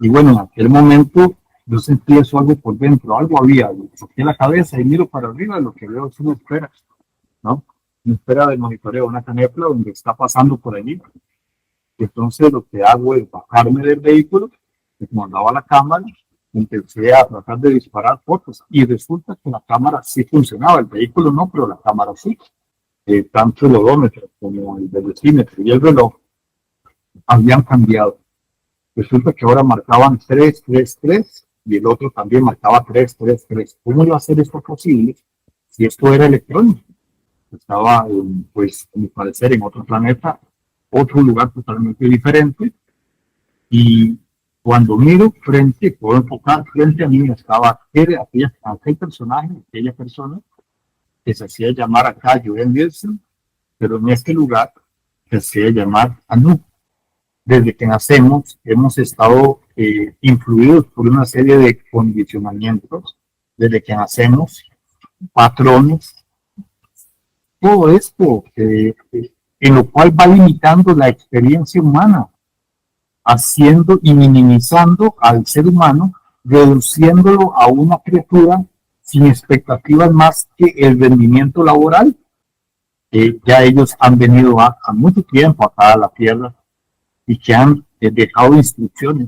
Y bueno, en aquel momento yo sentí eso algo por dentro, algo había, saqué la cabeza y miro para arriba, lo que veo es una esfera, ¿no? Una esfera de monitoreo, una canepla donde está pasando por allí. Y entonces lo que hago es bajarme del vehículo, me mandaba la cámara, empecé a tratar de disparar fotos y resulta que la cámara sí funcionaba, el vehículo no, pero la cámara sí. Tanto el odómetro como el velocímetro y el reloj habían cambiado. Resulta que ahora marcaban 333 y el otro también marcaba 333. ¿Cómo iba a ser esto posible si esto era electrónico? Estaba, pues, a mi parecer, en otro planeta, otro lugar totalmente diferente. Y cuando miro frente, puedo enfocar frente a mí, estaba aquel personaje, aquella persona que se hacía llamar acá Joel Nielsen, pero en este lugar se hacía llamar Anu. Desde que nacemos hemos estado influidos por una serie de condicionamientos, desde que nacemos, patrones, todo esto en lo cual va limitando la experiencia humana, haciendo y minimizando al ser humano, reduciéndolo a una criatura sin expectativas más que el rendimiento laboral. Ya ellos han venido a mucho tiempo acá a la Tierra y que han dejado instrucciones.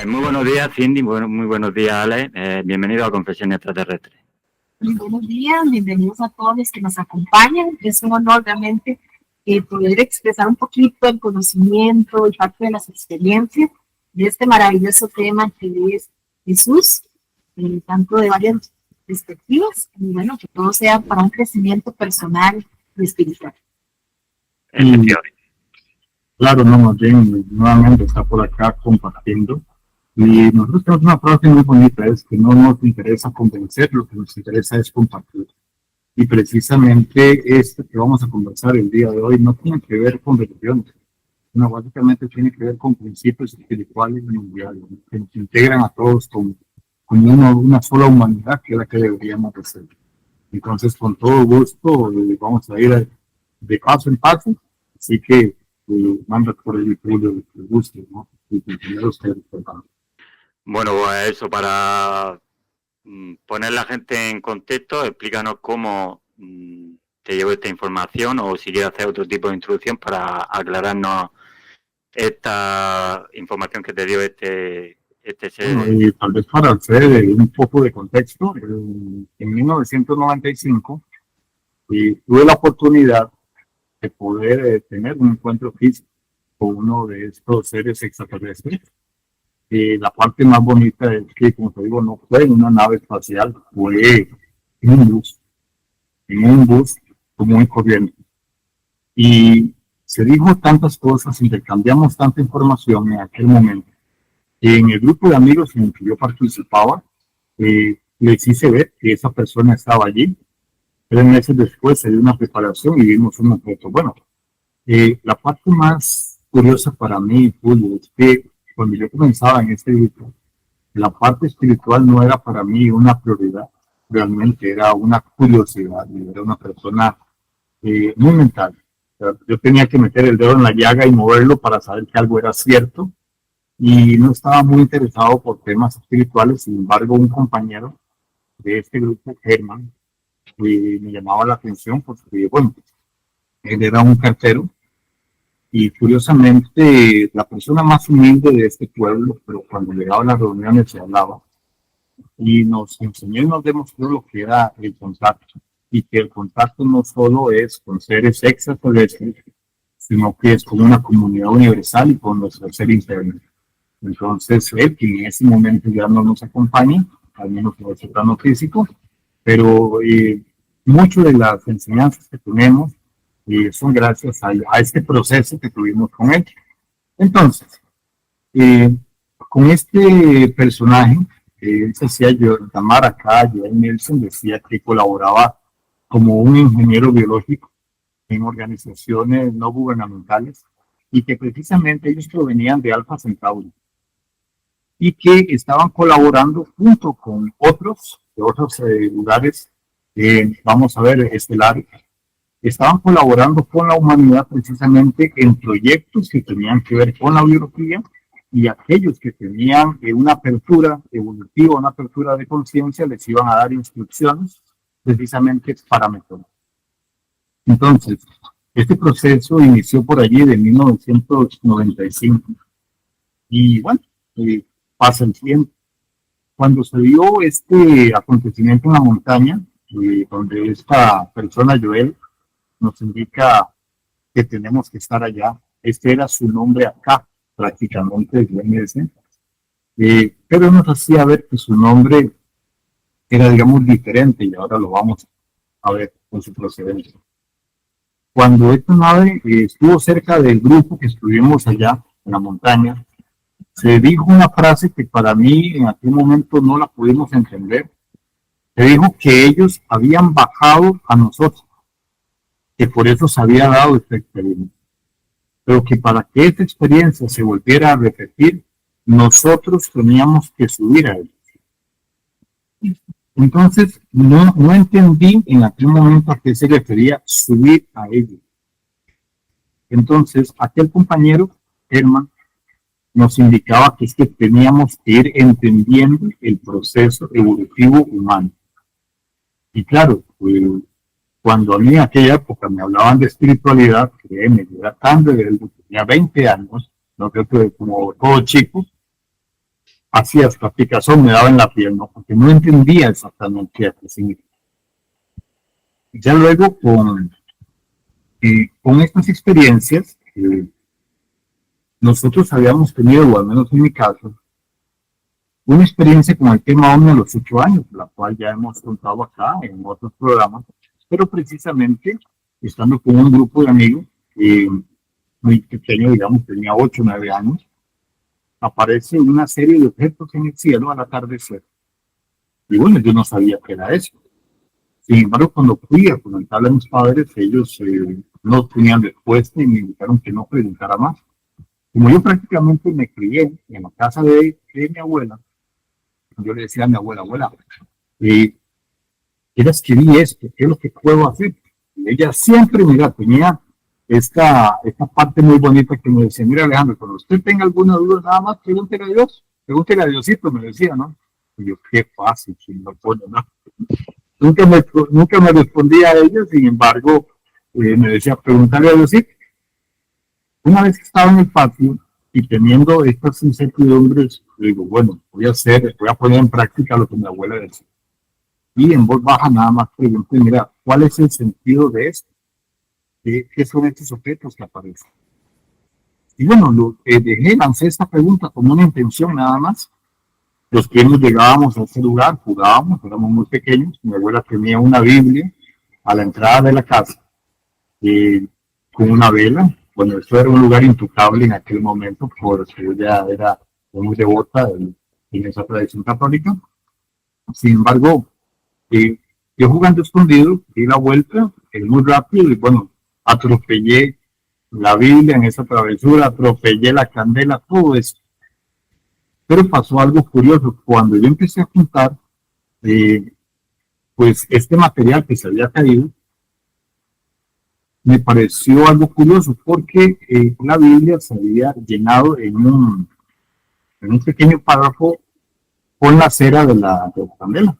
Muy buenos días, Cindy. Muy buenos días, Ale. Bienvenido a Confesiones Extraterrestres. Muy buenos días, bienvenidos a todos los que nos acompañan. Es un honor realmente poder expresar un poquito el conocimiento y parte de las experiencias de este maravilloso tema que es Jesús, tanto de varias perspectivas, y bueno, que todo sea para un crecimiento personal y espiritual. Claro, no, más bien, nuevamente está por acá compartiendo. Y nosotros tenemos una frase muy bonita, es que no nos interesa convencer, lo que nos interesa es compartir. Y precisamente esto que vamos a conversar el día de hoy no tiene que ver con religiones, no, básicamente tiene que ver con principios espirituales y mundiales, ¿no? Que nos integran a todos como una sola humanidad, que es la que deberíamos de ser. Entonces, con todo gusto, vamos a ir de paso en paso, así que manda por el público que guste, ¿no? Y continuar ustedes, por favor. Bueno, pues eso, para poner la gente en contexto, explícanos cómo te llegó esta información o si quieres hacer otro tipo de introducción para aclararnos esta información que te dio este ser. Bueno, y tal vez para hacer un poco de contexto, en 1995 tuve la oportunidad de poder tener un encuentro físico con uno de estos seres extraterrestres. La parte más bonita es que, como te digo, no fue en una nave espacial, fue en un bus común y corriente. Y se dijo tantas cosas, intercambiamos tanta información en aquel momento. En el grupo de amigos en el que yo participaba, les hice ver que esa persona estaba allí. 3 meses después se dio una preparación y vimos un objeto. Bueno, la parte más curiosa para mí, Julio, es que cuando yo comenzaba en este grupo, la parte espiritual no era para mí una prioridad, realmente era una curiosidad, era una persona muy mental. O sea, yo tenía que meter el dedo en la llaga y moverlo para saber que algo era cierto y no estaba muy interesado por temas espirituales. Sin embargo, un compañero de este grupo, Germán, me llamaba la atención porque, bueno, él era un cartero y curiosamente la persona más humilde de este pueblo, pero cuando llegaba a las reuniones se hablaba y nos enseñó y nos demostró lo que era el contacto y que el contacto no solo es con seres extraterrestres, sino que es con una comunidad universal y con nuestro ser interno. Entonces, él, que en ese momento ya no nos acompaña, al menos en nuestro plano físico, pero muchas de las enseñanzas que tenemos son gracias a este proceso que tuvimos con él. Entonces, con este personaje, él se hacía llamar acá, Joel Nelson, decía que colaboraba como un ingeniero biológico en organizaciones no gubernamentales y que precisamente ellos provenían de Alpha Centauri y que estaban colaborando junto con otros de otros lugares, vamos a ver, estelares, estaban colaborando con la humanidad precisamente en proyectos que tenían que ver con la biología y aquellos que tenían una apertura evolutiva, una apertura de conciencia, les iban a dar instrucciones precisamente para mejorar. Entonces, este proceso inició por allí de 1995 y bueno, pasa el tiempo. Cuando se dio este acontecimiento en la montaña, donde esta persona, Joel, nos indica que tenemos que estar allá. Este era su nombre acá, prácticamente, pero nos hacía ver que su nombre era, digamos, diferente y ahora lo vamos a ver con su procedencia. Cuando esta nave estuvo cerca del grupo que estuvimos allá en la montaña, se dijo una frase que para mí en aquel momento no la pudimos entender. Se dijo que ellos habían bajado a nosotros, que por eso se había dado esta experiencia. Pero que para que esta experiencia se volviera a repetir, nosotros teníamos que subir a ellos. Entonces, no entendí en aquel momento a qué se refería subir a ellos. Entonces, aquel compañero, Herman, nos indicaba que es que teníamos que ir entendiendo el proceso evolutivo humano. Y claro, cuando a mí en aquella época me hablaban de espiritualidad, créeme, yo era tan rebelde, tenía 20 años, no creo que como todo chico, hacía hasta picazón me daba en la piel, ¿no? Porque no entendía exactamente qué significa. Ya luego con estas experiencias, nosotros habíamos tenido, o al menos en mi caso, una experiencia con el tema OVNI a los 8 años, la cual ya hemos contado acá en otros programas, pero precisamente estando con un grupo de amigos, muy pequeño, digamos, tenía 8 o 9 años, aparece una serie de objetos en el cielo al atardecer. Y bueno, yo no sabía qué era eso. Sin embargo, cuando fui a comentarle a mis padres, ellos no tenían respuesta y me indicaron que no preguntara más. Como yo prácticamente me crié en la casa de mi abuela, yo le decía a mi abuela, ¿qué escribí esto? ¿Qué es lo que puedo hacer? Y ella siempre, mira, tenía esta parte muy bonita que me decía, mira Alejandro, cuando usted tenga alguna duda, nada más pregúntele a Dios, pregúntele a Diosito, me decía, ¿no? Y yo, qué fácil, si no puedo, ¿no? Nunca me respondía a ella, sin embargo, me decía, pregúntale a Diosito. Una vez que estaba en el patio y teniendo estas incertidumbres, digo, bueno, voy a poner en práctica lo que mi abuela decía. Y en voz baja nada más pregunté, mira, ¿cuál es el sentido de esto? ¿Qué son estos objetos que aparecen? Y bueno, lancé esta pregunta como una intención nada más. Los que nos llegábamos a ese lugar, jugábamos, éramos muy pequeños. Mi abuela tenía una Biblia a la entrada de la casa con una vela. Bueno, esto era un lugar intocable en aquel momento porque ella era muy devota en esa tradición católica. Sin embargo, yo jugando escondido, di la vuelta muy rápido y bueno, atropellé la Biblia en esa travesura, atropellé la candela, todo eso. Pero pasó algo curioso. Cuando yo empecé a juntar, pues este material que se había caído, me pareció algo curioso porque la Biblia se había llenado en un pequeño párrafo con la cera de la candela.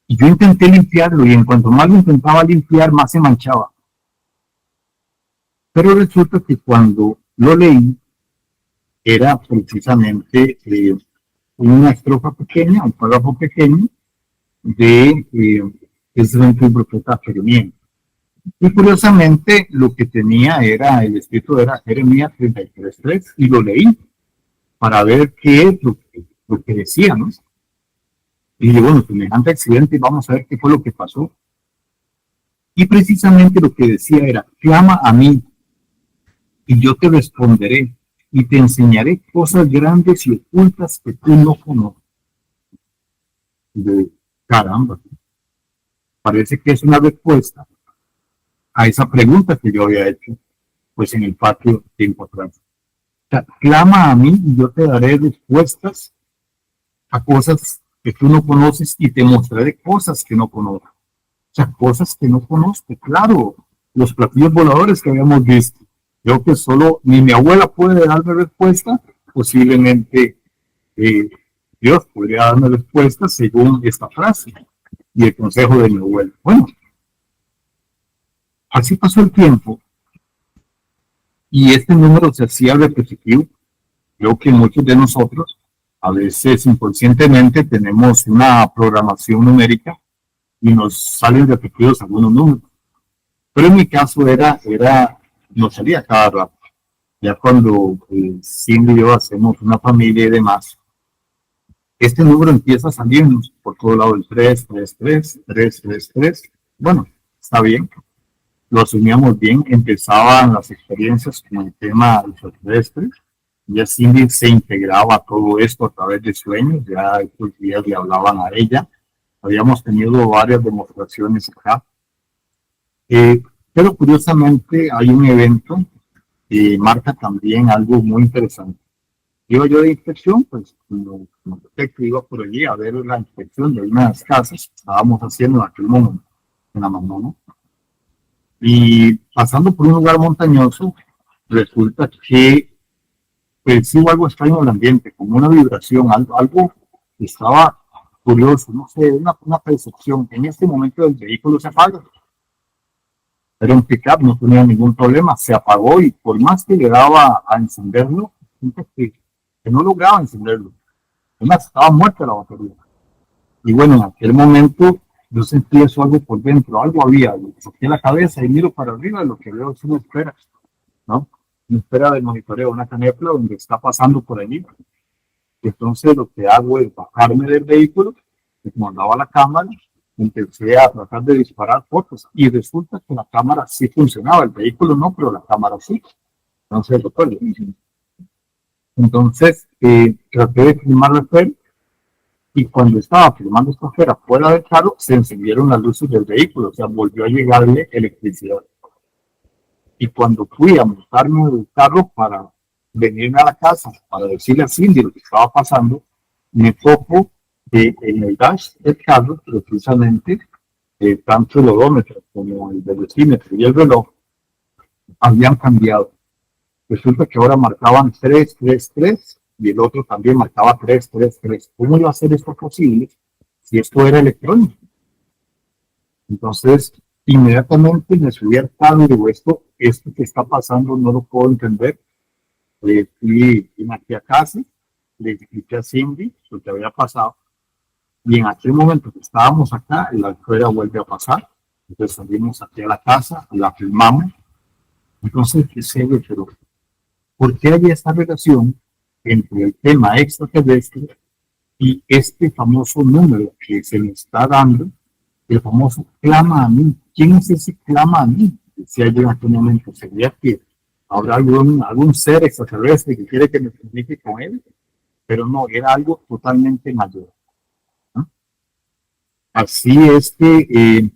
Y yo intenté limpiarlo y en cuanto más lo intentaba limpiar, más se manchaba. Pero resulta que cuando lo leí, era precisamente una estrofa pequeña, un párrafo pequeño de precisamente un profeta Jeremías. Y curiosamente lo que tenía era, el escrito era Jeremías 33:3 y lo leí para ver qué es lo que decía, ¿no? Y dije, bueno, semejante accidente, vamos a ver qué fue lo que pasó. Y precisamente lo que decía era, clama a mí y yo te responderé y te enseñaré cosas grandes y ocultas que tú no conoces. De caramba. parece que es una respuesta a esa pregunta que yo había hecho, pues en el patio tiempo atrás. O sea, clama a mí y yo te daré respuestas a cosas que tú no conoces y te mostraré cosas que no conoces. O sea, cosas que no conozco, claro, los platillos voladores que habíamos visto. Creo que solo ni mi abuela puede darme respuesta, posiblemente Dios podría darme respuesta según esta frase y el consejo de mi abuela. Bueno, así pasó el tiempo y este número se hacía repetitivo. Creo que muchos de nosotros, a veces inconscientemente, tenemos una programación numérica y nos salen repetidos algunos números. Pero en mi caso nos salía cada rato. Ya cuando Cindy y yo hacemos una familia y demás, este número empieza a salirnos por todo lado, el 3, 3, 3, 3, 3, 3. Bueno, está bien, lo asumíamos bien, empezaban las experiencias con el tema extraterrestre, ya Cindy se integraba a todo esto a través de sueños, ya estos días le hablaban a ella, habíamos tenido varias demostraciones acá, pero curiosamente hay un evento que marca también algo muy interesante. Iba yo de inspección, pues como detective iba por allí a ver la inspección de unas casas que estábamos haciendo en aquel momento, en la mañana. Y pasando por un lugar montañoso, resulta que percibo algo extraño en el ambiente, como una vibración, algo que estaba curioso, no sé, una percepción. En este momento el vehículo se apaga. Era un pick-up, no tenía ningún problema, se apagó y por más que le daba a encenderlo, que no lograba encenderlo. Además, estaba muerta la batería. Y bueno, en aquel momento yo sentí eso algo por dentro, algo había, saqué la cabeza y miro para arriba, lo que veo es una esfera, ¿no? Una esfera de monitoreo, una canepla donde está pasando por allí. Entonces lo que hago es bajarme del vehículo, y como andaba la cámara, empecé a tratar de disparar fotos y resulta que la cámara sí funcionaba, el vehículo no, pero la cámara sí. Entonces, doctor, entonces traté de filmar la esfera y cuando estaba filmando esta esfera fuera del carro, se encendieron las luces del vehículo, o sea, volvió a llegarle electricidad. Y cuando fui a montarme en el carro para venirme a la casa, para decirle a Cindy lo que estaba pasando, me topo en el dash del carro, precisamente, tanto el odómetro como el velocímetro y el reloj habían cambiado. Resulta que ahora marcaban 3, 3, 3 y el otro también marcaba 3, 3, 3. ¿Cómo iba a ser esto posible si esto era electrónico? Entonces, inmediatamente me subí al carro y digo, esto que está pasando no lo puedo entender. Fui aquí a casa, le expliqué a Cindy lo que había pasado y en aquel momento que estábamos acá, la esfera vuelve a pasar. Entonces salimos aquí a la casa, la filmamos. Entonces, qué serio, pero ¿por qué había esta relación entre el tema extraterrestre y este famoso número que se me está dando, el famoso clama a mí? ¿Quién es ese clama a mí? Decía yo en aquel momento, ¿sería que habrá algún ser extraterrestre que quiere que me comunique con él? Pero no, era algo totalmente mayor, ¿no? Así es que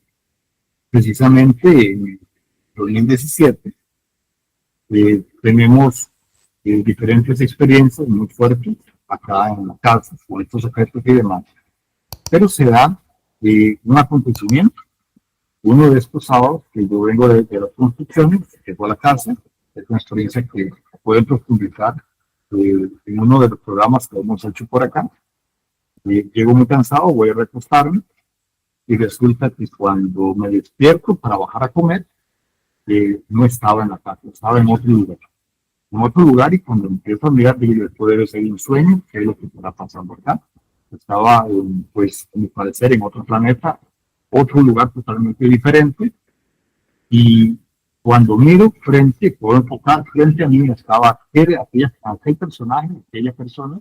precisamente en 2017 tenemos diferentes experiencias muy fuertes acá en la casa con estos objetos y demás, pero se da un acontecimiento. Uno de estos sábados que yo vengo de las construcciones, que fue a la casa, es una experiencia que pueden profundizar en uno de los programas que hemos hecho por acá. Llego muy cansado, voy a recostarme y resulta que cuando me despierto para bajar a comer, no estaba en la casa, estaba en otro lugar. Y cuando empiezo a mirar, digo, esto debe ser un sueño, ¿qué es lo que está pasando acá? Estaba, pues, a mi parecer, en otro planeta, otro lugar totalmente diferente, y cuando miro puedo enfocar frente a mí, estaba aquel personaje, aquella persona,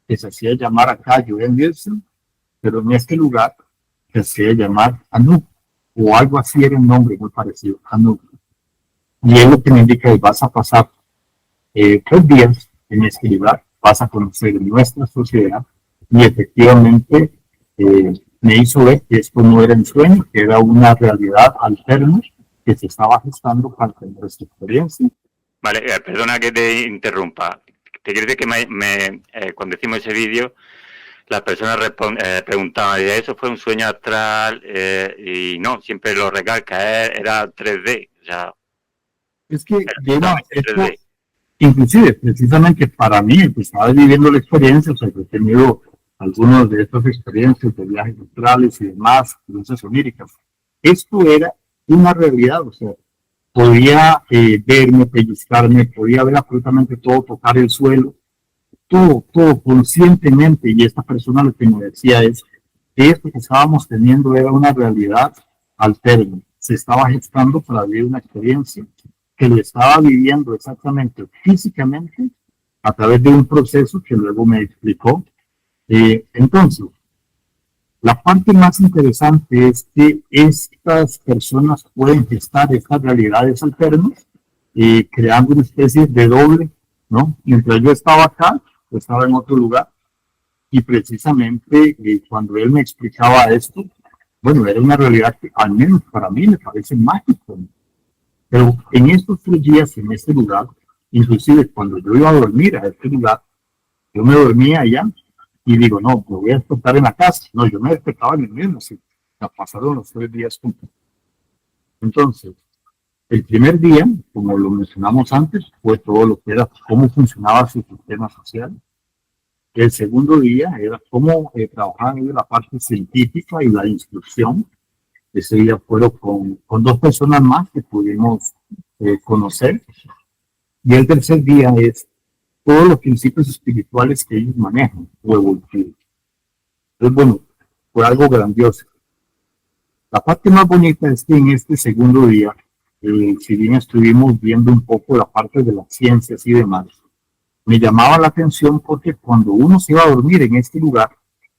que se hacía llamar acá Joel Nielsen, pero en este lugar se hacía llamar Anub, o algo así era el nombre muy parecido, Anub. Y es lo que me indica que vas a pasar 3 días en este lugar, vas a conocer nuestra sociedad y efectivamente me hizo ver que esto no era un sueño, que era una realidad alterna que se estaba gestando para tener esta experiencia. Vale, perdona que te interrumpa. Te quiero decir que cuando hicimos ese vídeo, las personas preguntaban, ¿y eso fue un sueño astral? Y no, siempre lo recalca, era 3D. O sea, Es que, esto, 3D. inclusive, precisamente para mí, que estaba viviendo la experiencia, o sea, que he tenido algunas de estas experiencias de viajes astrales y demás, experiencias oníricas, esto era una realidad, o sea, podía verme, pellizcarme, podía ver absolutamente todo, tocar el suelo, todo conscientemente, y esta persona lo que me decía es que esto que estábamos teniendo era una realidad alterna, se estaba gestando para vivir una experiencia que lo estaba viviendo exactamente físicamente a través de un proceso que luego me explicó. Entonces, la parte más interesante es que estas personas pueden gestar estas realidades alternas, creando una especie de doble, ¿no? Mientras yo estaba acá, yo estaba en otro lugar, y precisamente cuando él me explicaba esto, bueno, era una realidad que al menos para mí me parece mágico. Pero en estos 3 días, en este lugar, inclusive cuando yo iba a dormir a este lugar, yo me dormía allá y digo, no, me voy a despertar en la casa. No, yo me despertaba en el mismo sitio. Ya pasaron los 3 días juntos. Entonces, el primer día, como lo mencionamos antes, fue todo lo que era cómo funcionaba su sistema social. El segundo día era cómo trabajaban ellos la parte científica y la instrucción. Ese día fueron con 2 personas más que pudimos conocer. Y el tercer día es todos los principios espirituales que ellos manejan o evolutivos. Entonces, bueno, fue algo grandioso. La parte más bonita es que en este segundo día, si bien estuvimos viendo un poco la parte de las ciencias y demás, me llamaba la atención porque cuando uno se iba a dormir en este lugar,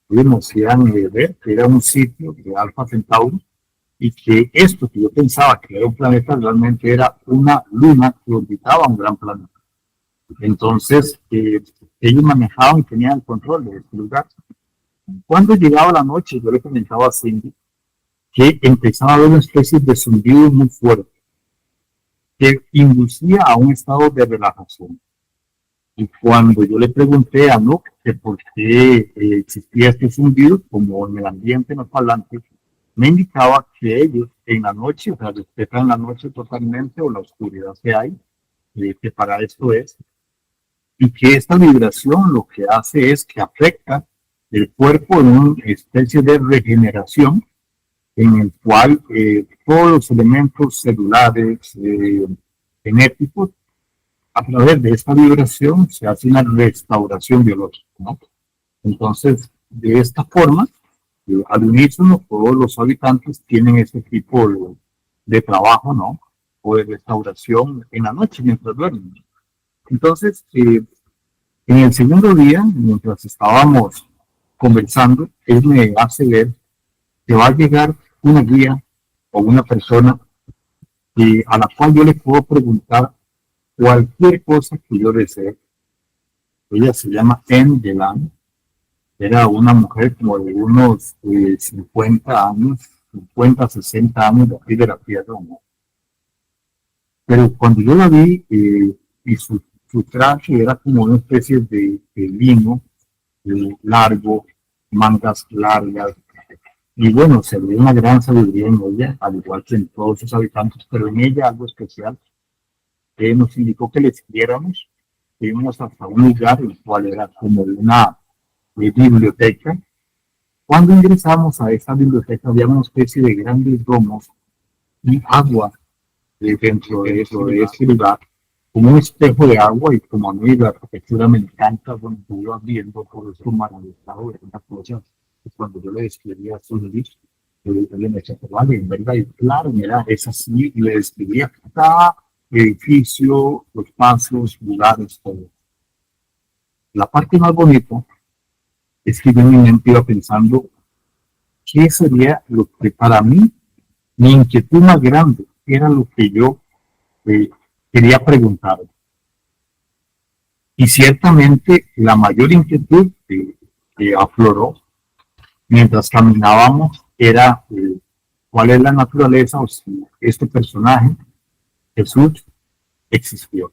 nos hacían ver que era un sitio de Alfa Centauri y que esto que yo pensaba que era un planeta realmente era una luna que orbitaba un gran planeta. Entonces, ellos manejaban y tenían el control de este lugar. Cuando llegaba la noche, yo le comentaba a Cindy que empezaba a haber una especie de zumbido muy fuerte que inducía a un estado de relajación. Y cuando yo le pregunté a Nook que por qué existía este zumbido, como en el ambiente no parlante, me indicaba que ellos en la noche, o sea, respetan la noche totalmente o la oscuridad que hay, que para esto es, y que esta vibración lo que hace es que afecta el cuerpo en una especie de regeneración en el cual todos los elementos celulares, genéticos, a través de esta vibración se hace una restauración biológica, ¿no? Entonces, de esta forma, al unísono, todos los habitantes tienen ese tipo de trabajo, ¿no? O de restauración en la noche mientras duermen. Entonces, en el segundo día, mientras estábamos conversando, él me hace ver que va a llegar una guía o una persona a la cual yo le puedo preguntar cualquier cosa que yo desee. Ella se llama En Yelan. Era una mujer como de unos 50 años, 50, 60 años de aquí de la tierra, ¿no? Pero cuando yo la vi, y su traje era como una especie de lino largo, mangas largas, y bueno, se ve una gran sabiduría en ella, al igual que en todos sus habitantes, pero en ella algo especial. Nos indicó que le siguiéramos, fuimos hasta un lugar el cual era como una biblioteca. Cuando ingresamos a esa biblioteca había una especie de grandes domos y agua dentro de ese lugar, como un espejo de agua, y como a mí la arquitectura me encanta, bueno, yo iba viendo por eso maravillado de una cosa, y cuando yo le describía a su Luis, yo le decía, vale, en verdad, y claro, mira, es así, y le describía cada edificio, los pasos, lugares, todo. La parte más bonita es que yo en mi mente iba pensando qué sería lo que para mí, mi inquietud más grande, era lo que yo quería preguntar. Y ciertamente la mayor inquietud que afloró mientras caminábamos era cuál es la naturaleza o si este personaje, Jesús, existió.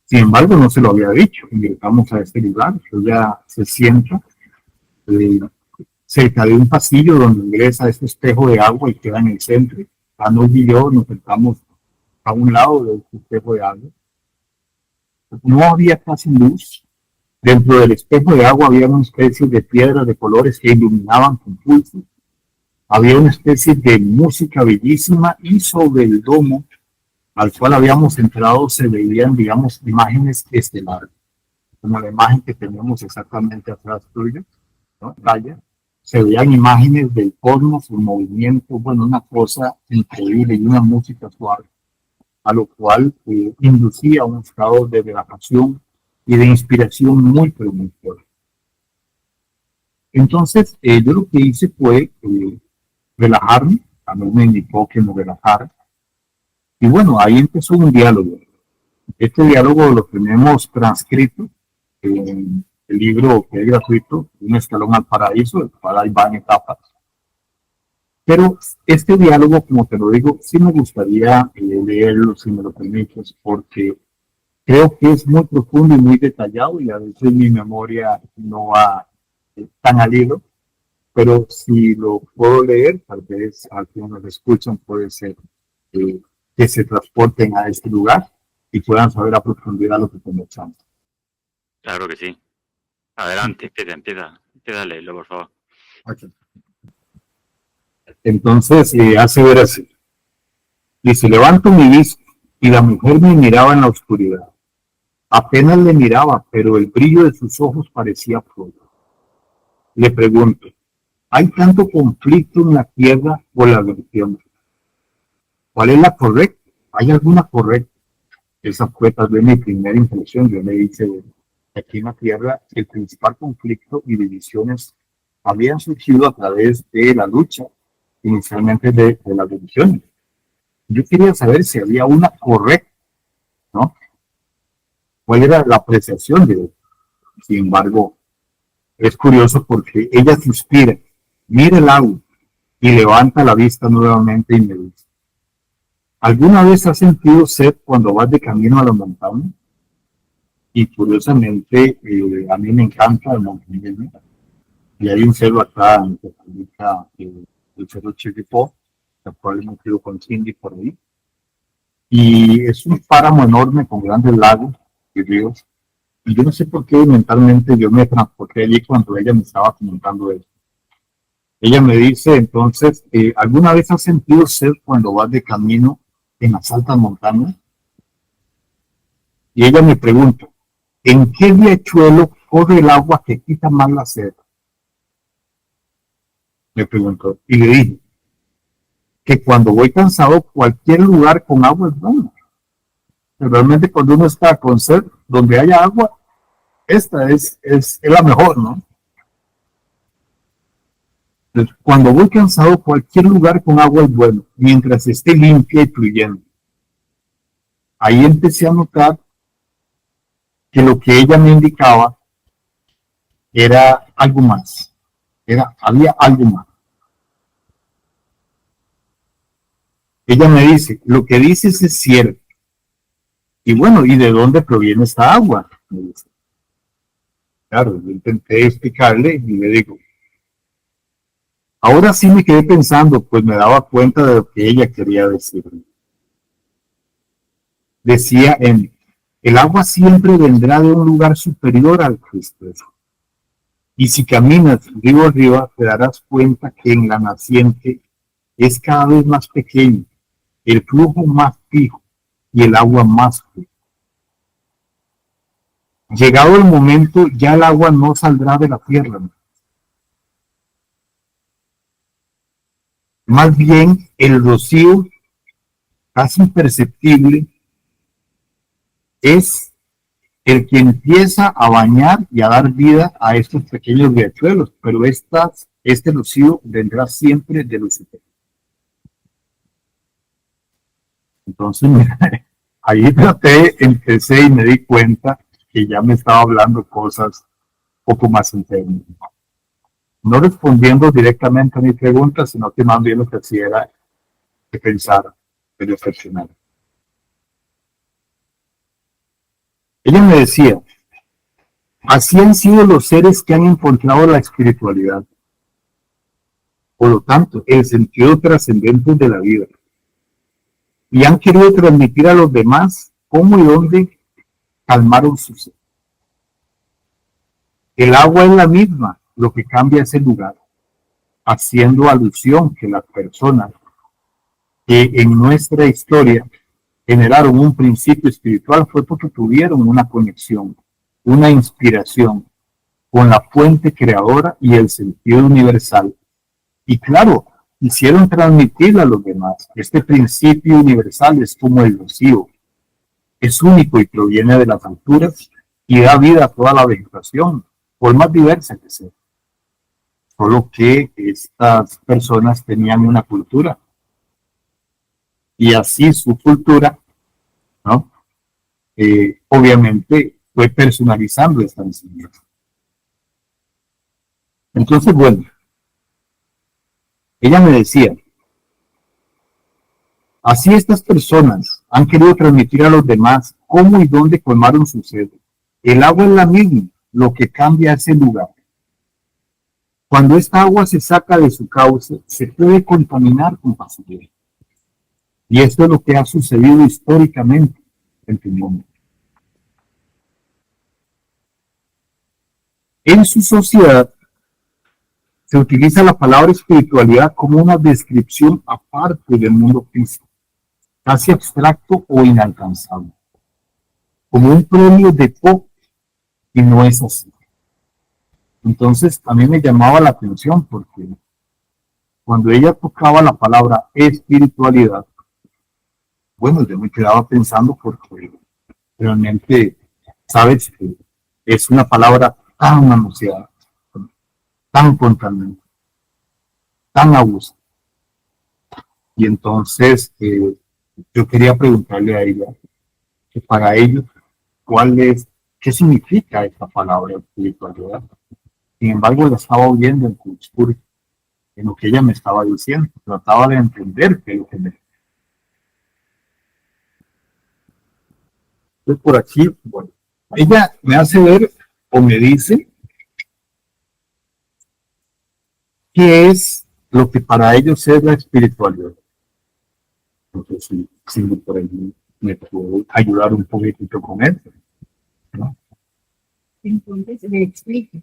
Sin embargo, no se lo había dicho. Ingresamos a este lugar, ella se sienta cerca de un pasillo donde ingresa este espejo de agua y queda en el centro. Anos y yo nos sentamos a un lado de este espejo de agua. No había casi luz. Dentro del espejo de agua había una especie de piedras de colores que iluminaban con pulso. Había una especie de música bellísima y sobre el domo al cual habíamos entrado se veían, digamos, imágenes estelares, como la imagen que tenemos exactamente atrás tuya, ¿no? Vaya, se veían imágenes del cosmos, un movimiento, bueno, una cosa increíble y una música suave, a lo cual inducía un estado de relajación y de inspiración muy, pero muy fuerte. Entonces, yo lo que hice fue relajarme, a mí me indicó que me relajara, y bueno, ahí empezó un diálogo. Este diálogo lo tenemos transcrito en el libro que es gratuito, Un escalón al paraíso, el cual ahí va en etapas. Pero este diálogo, como te lo digo, sí me gustaría leerlo, si me lo permites, porque creo que es muy profundo y muy detallado y a veces mi memoria no va tan al hilo, pero si lo puedo leer, tal vez a quienes nos escuchan puede ser que se transporten a este lugar y puedan saber a profundidad lo que conversamos. Claro que sí. Adelante, empieza a leerlo, por favor. Okay. Entonces, hace ver así. Dice, levanto mi vista y la mujer me miraba en la oscuridad. Apenas le miraba, pero el brillo de sus ojos parecía fuego. Le pregunto, ¿hay tanto conflicto en la tierra por la religión? ¿Cuál es la correcta? ¿Hay alguna correcta? Esa fue tal vez mi primera impresión. Yo le dije, aquí en la tierra el principal conflicto y divisiones habían surgido a través de la lucha, inicialmente de las religiones. Yo quería saber si había una correcta, ¿no? ¿Cuál era la apreciación de él? Sin embargo, es curioso porque ella suspira, mira el agua y levanta la vista nuevamente y me dice, ¿alguna vez has sentido sed cuando vas de camino a la montaña? Y curiosamente, a mí me encanta el montañismo. Y hay un cerro acá en Costa Rica, el cerro Chirripó, el cual hemos ido con Cindy por ahí. Y es un páramo enorme con grandes lagos y ríos. Y yo no sé por qué mentalmente yo me transporté allí cuando ella me estaba comentando eso. Ella me dice entonces, ¿alguna vez has sentido sed cuando vas de camino en las altas montañas? Y ella me pregunta, ¿en qué riachuelo corre el agua que quita más la sed? Me preguntó, y le dije que cuando voy cansado, cualquier lugar con agua es bueno. Pero realmente cuando uno está con sed, donde haya agua, esta es la mejor, ¿no? Entonces, cuando voy cansado, cualquier lugar con agua es bueno, mientras esté limpia y fluyendo. Ahí empecé a notar que lo que ella me indicaba era algo más, había algo más. Ella me dice, lo que dices es cierto. Y bueno, ¿y de dónde proviene esta agua? Me dice. Claro, yo intenté explicarle y le digo, ahora sí me quedé pensando, pues me daba cuenta de lo que ella quería decir. Decía el agua siempre vendrá de un lugar superior al Cristo. Y si caminas río arriba, te darás cuenta que en la naciente es cada vez más pequeño, el flujo más fijo y el agua más fría. Llegado el momento, ya el agua no saldrá de la tierra. Más bien, el rocío, casi imperceptible, es el que empieza a bañar y a dar vida a estos pequeños riachuelos, pero este rocío vendrá siempre de los superior. Entonces, mira, ahí empecé y me di cuenta que ya me estaba hablando cosas poco más internas. no respondiendo directamente a mi pregunta, sino que más bien lo que hacía era que pensara, que reflexionara. Ella me decía, así han sido los seres que han encontrado la espiritualidad. Por lo tanto, el sentido trascendente de la vida. Y han querido transmitir a los demás cómo y dónde calmaron su sed. El agua es la misma, lo que cambia es el lugar, haciendo alusión que las personas que en nuestra historia generaron un principio espiritual fue porque tuvieron una conexión, una inspiración con la fuente creadora y el sentido universal. Y claro, quisieron transmitirle a los demás. Este principio universal es como el rocío. Es único y proviene de las alturas y da vida a toda la vegetación, por más diversa que sea. Solo que estas personas tenían una cultura. Y así su cultura, ¿no? Obviamente fue personalizando esta enseñanza. Entonces, bueno, ella me decía, así estas personas han querido transmitir a los demás cómo y dónde colmaron su sed. El agua es la misma, lo que cambia es el lugar. Cuando esta agua se saca de su cauce, se puede contaminar con facilidad. Y esto es lo que ha sucedido históricamente en el mundo. En su sociedad se utiliza la palabra espiritualidad como una descripción aparte del mundo físico, casi abstracto o inalcanzable, como un premio de poco, y no es así. Entonces a mí me llamaba la atención porque cuando ella tocaba la palabra espiritualidad, bueno, yo me quedaba pensando porque realmente, sabes, es una palabra tan anunciada, tan contaminante, tan abusiva. Y entonces yo quería preguntarle a ella, que para ellos, ¿qué significa esta palabra espiritualidad? Sin embargo, la estaba oyendo en su discurso, en lo que ella me estaba diciendo, trataba de entender qué es lo que me... Entonces, por aquí, bueno, ella me hace ver o me dice qué es lo que para ellos es la espiritualidad. Entonces, si por ahí me puedo ayudar un poquitito con eso, ¿no? Entonces, le explico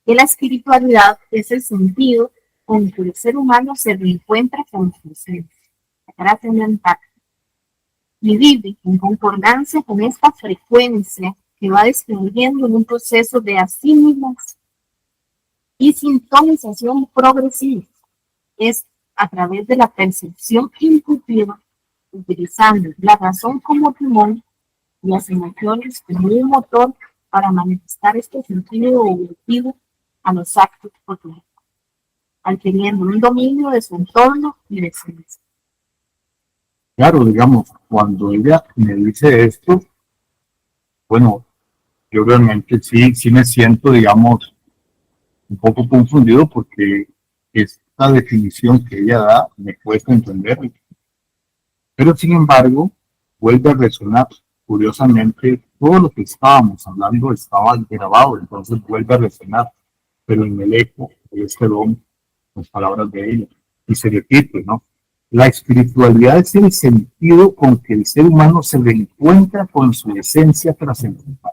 que la espiritualidad es el sentido con que el ser humano se reencuentra con su esencia, trascendental, y vive en concordancia con esta frecuencia que va descubriendo en un proceso de asimilación y sintonización progresiva. Es a través de la percepción intuitiva, utilizando la razón como timón y las emociones como un motor para manifestar este sentido evolutivo a los actos cotidianos, adquiriendo un dominio de su entorno y de sí mismo. Claro, digamos, cuando ella me dice esto, bueno, yo realmente sí me siento, digamos, un poco confundido porque esta definición que ella da me cuesta entender. Pero sin embargo, vuelve a resonar. Curiosamente, todo lo que estábamos hablando estaba grabado, entonces vuelve a resonar. Pero en el eco de este don, las palabras de ella. Y se repite, ¿no? La espiritualidad es el sentido con que el ser humano se reencuentra con su esencia trascendental.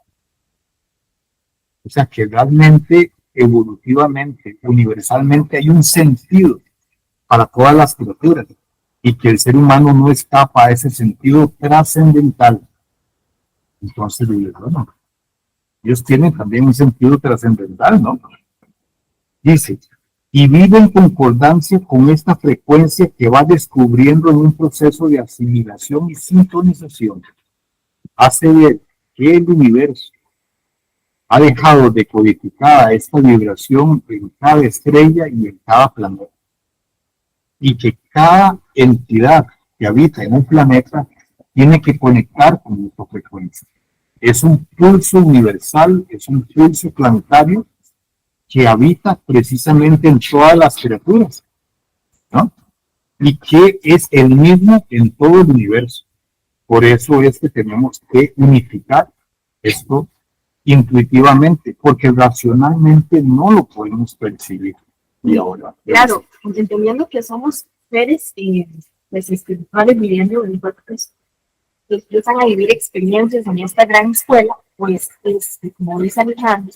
O sea que realmente, evolutivamente, universalmente, hay un sentido para todas las criaturas y que el ser humano no escapa a ese sentido trascendental. Entonces, bueno, ellos tienen también un sentido trascendental, ¿no? Dice, y vive en concordancia con esta frecuencia que va descubriendo en un proceso de asimilación y sintonización. Hace ver que el universo ha dejado decodificada esta vibración en cada estrella y en cada planeta. Y que cada entidad que habita en un planeta tiene que conectar con esta frecuencia. Es un pulso universal, es un pulso planetario que habita precisamente en todas las criaturas, ¿no? Y que es el mismo en todo el universo. Por eso es que tenemos que unificar esto intuitivamente, porque racionalmente no lo podemos percibir. Y ahora, claro, entendiendo que somos seres pues, espirituales viviendo en cuerpos que empiezan a vivir experiencias en esta gran escuela, pues, como dice Alejandro,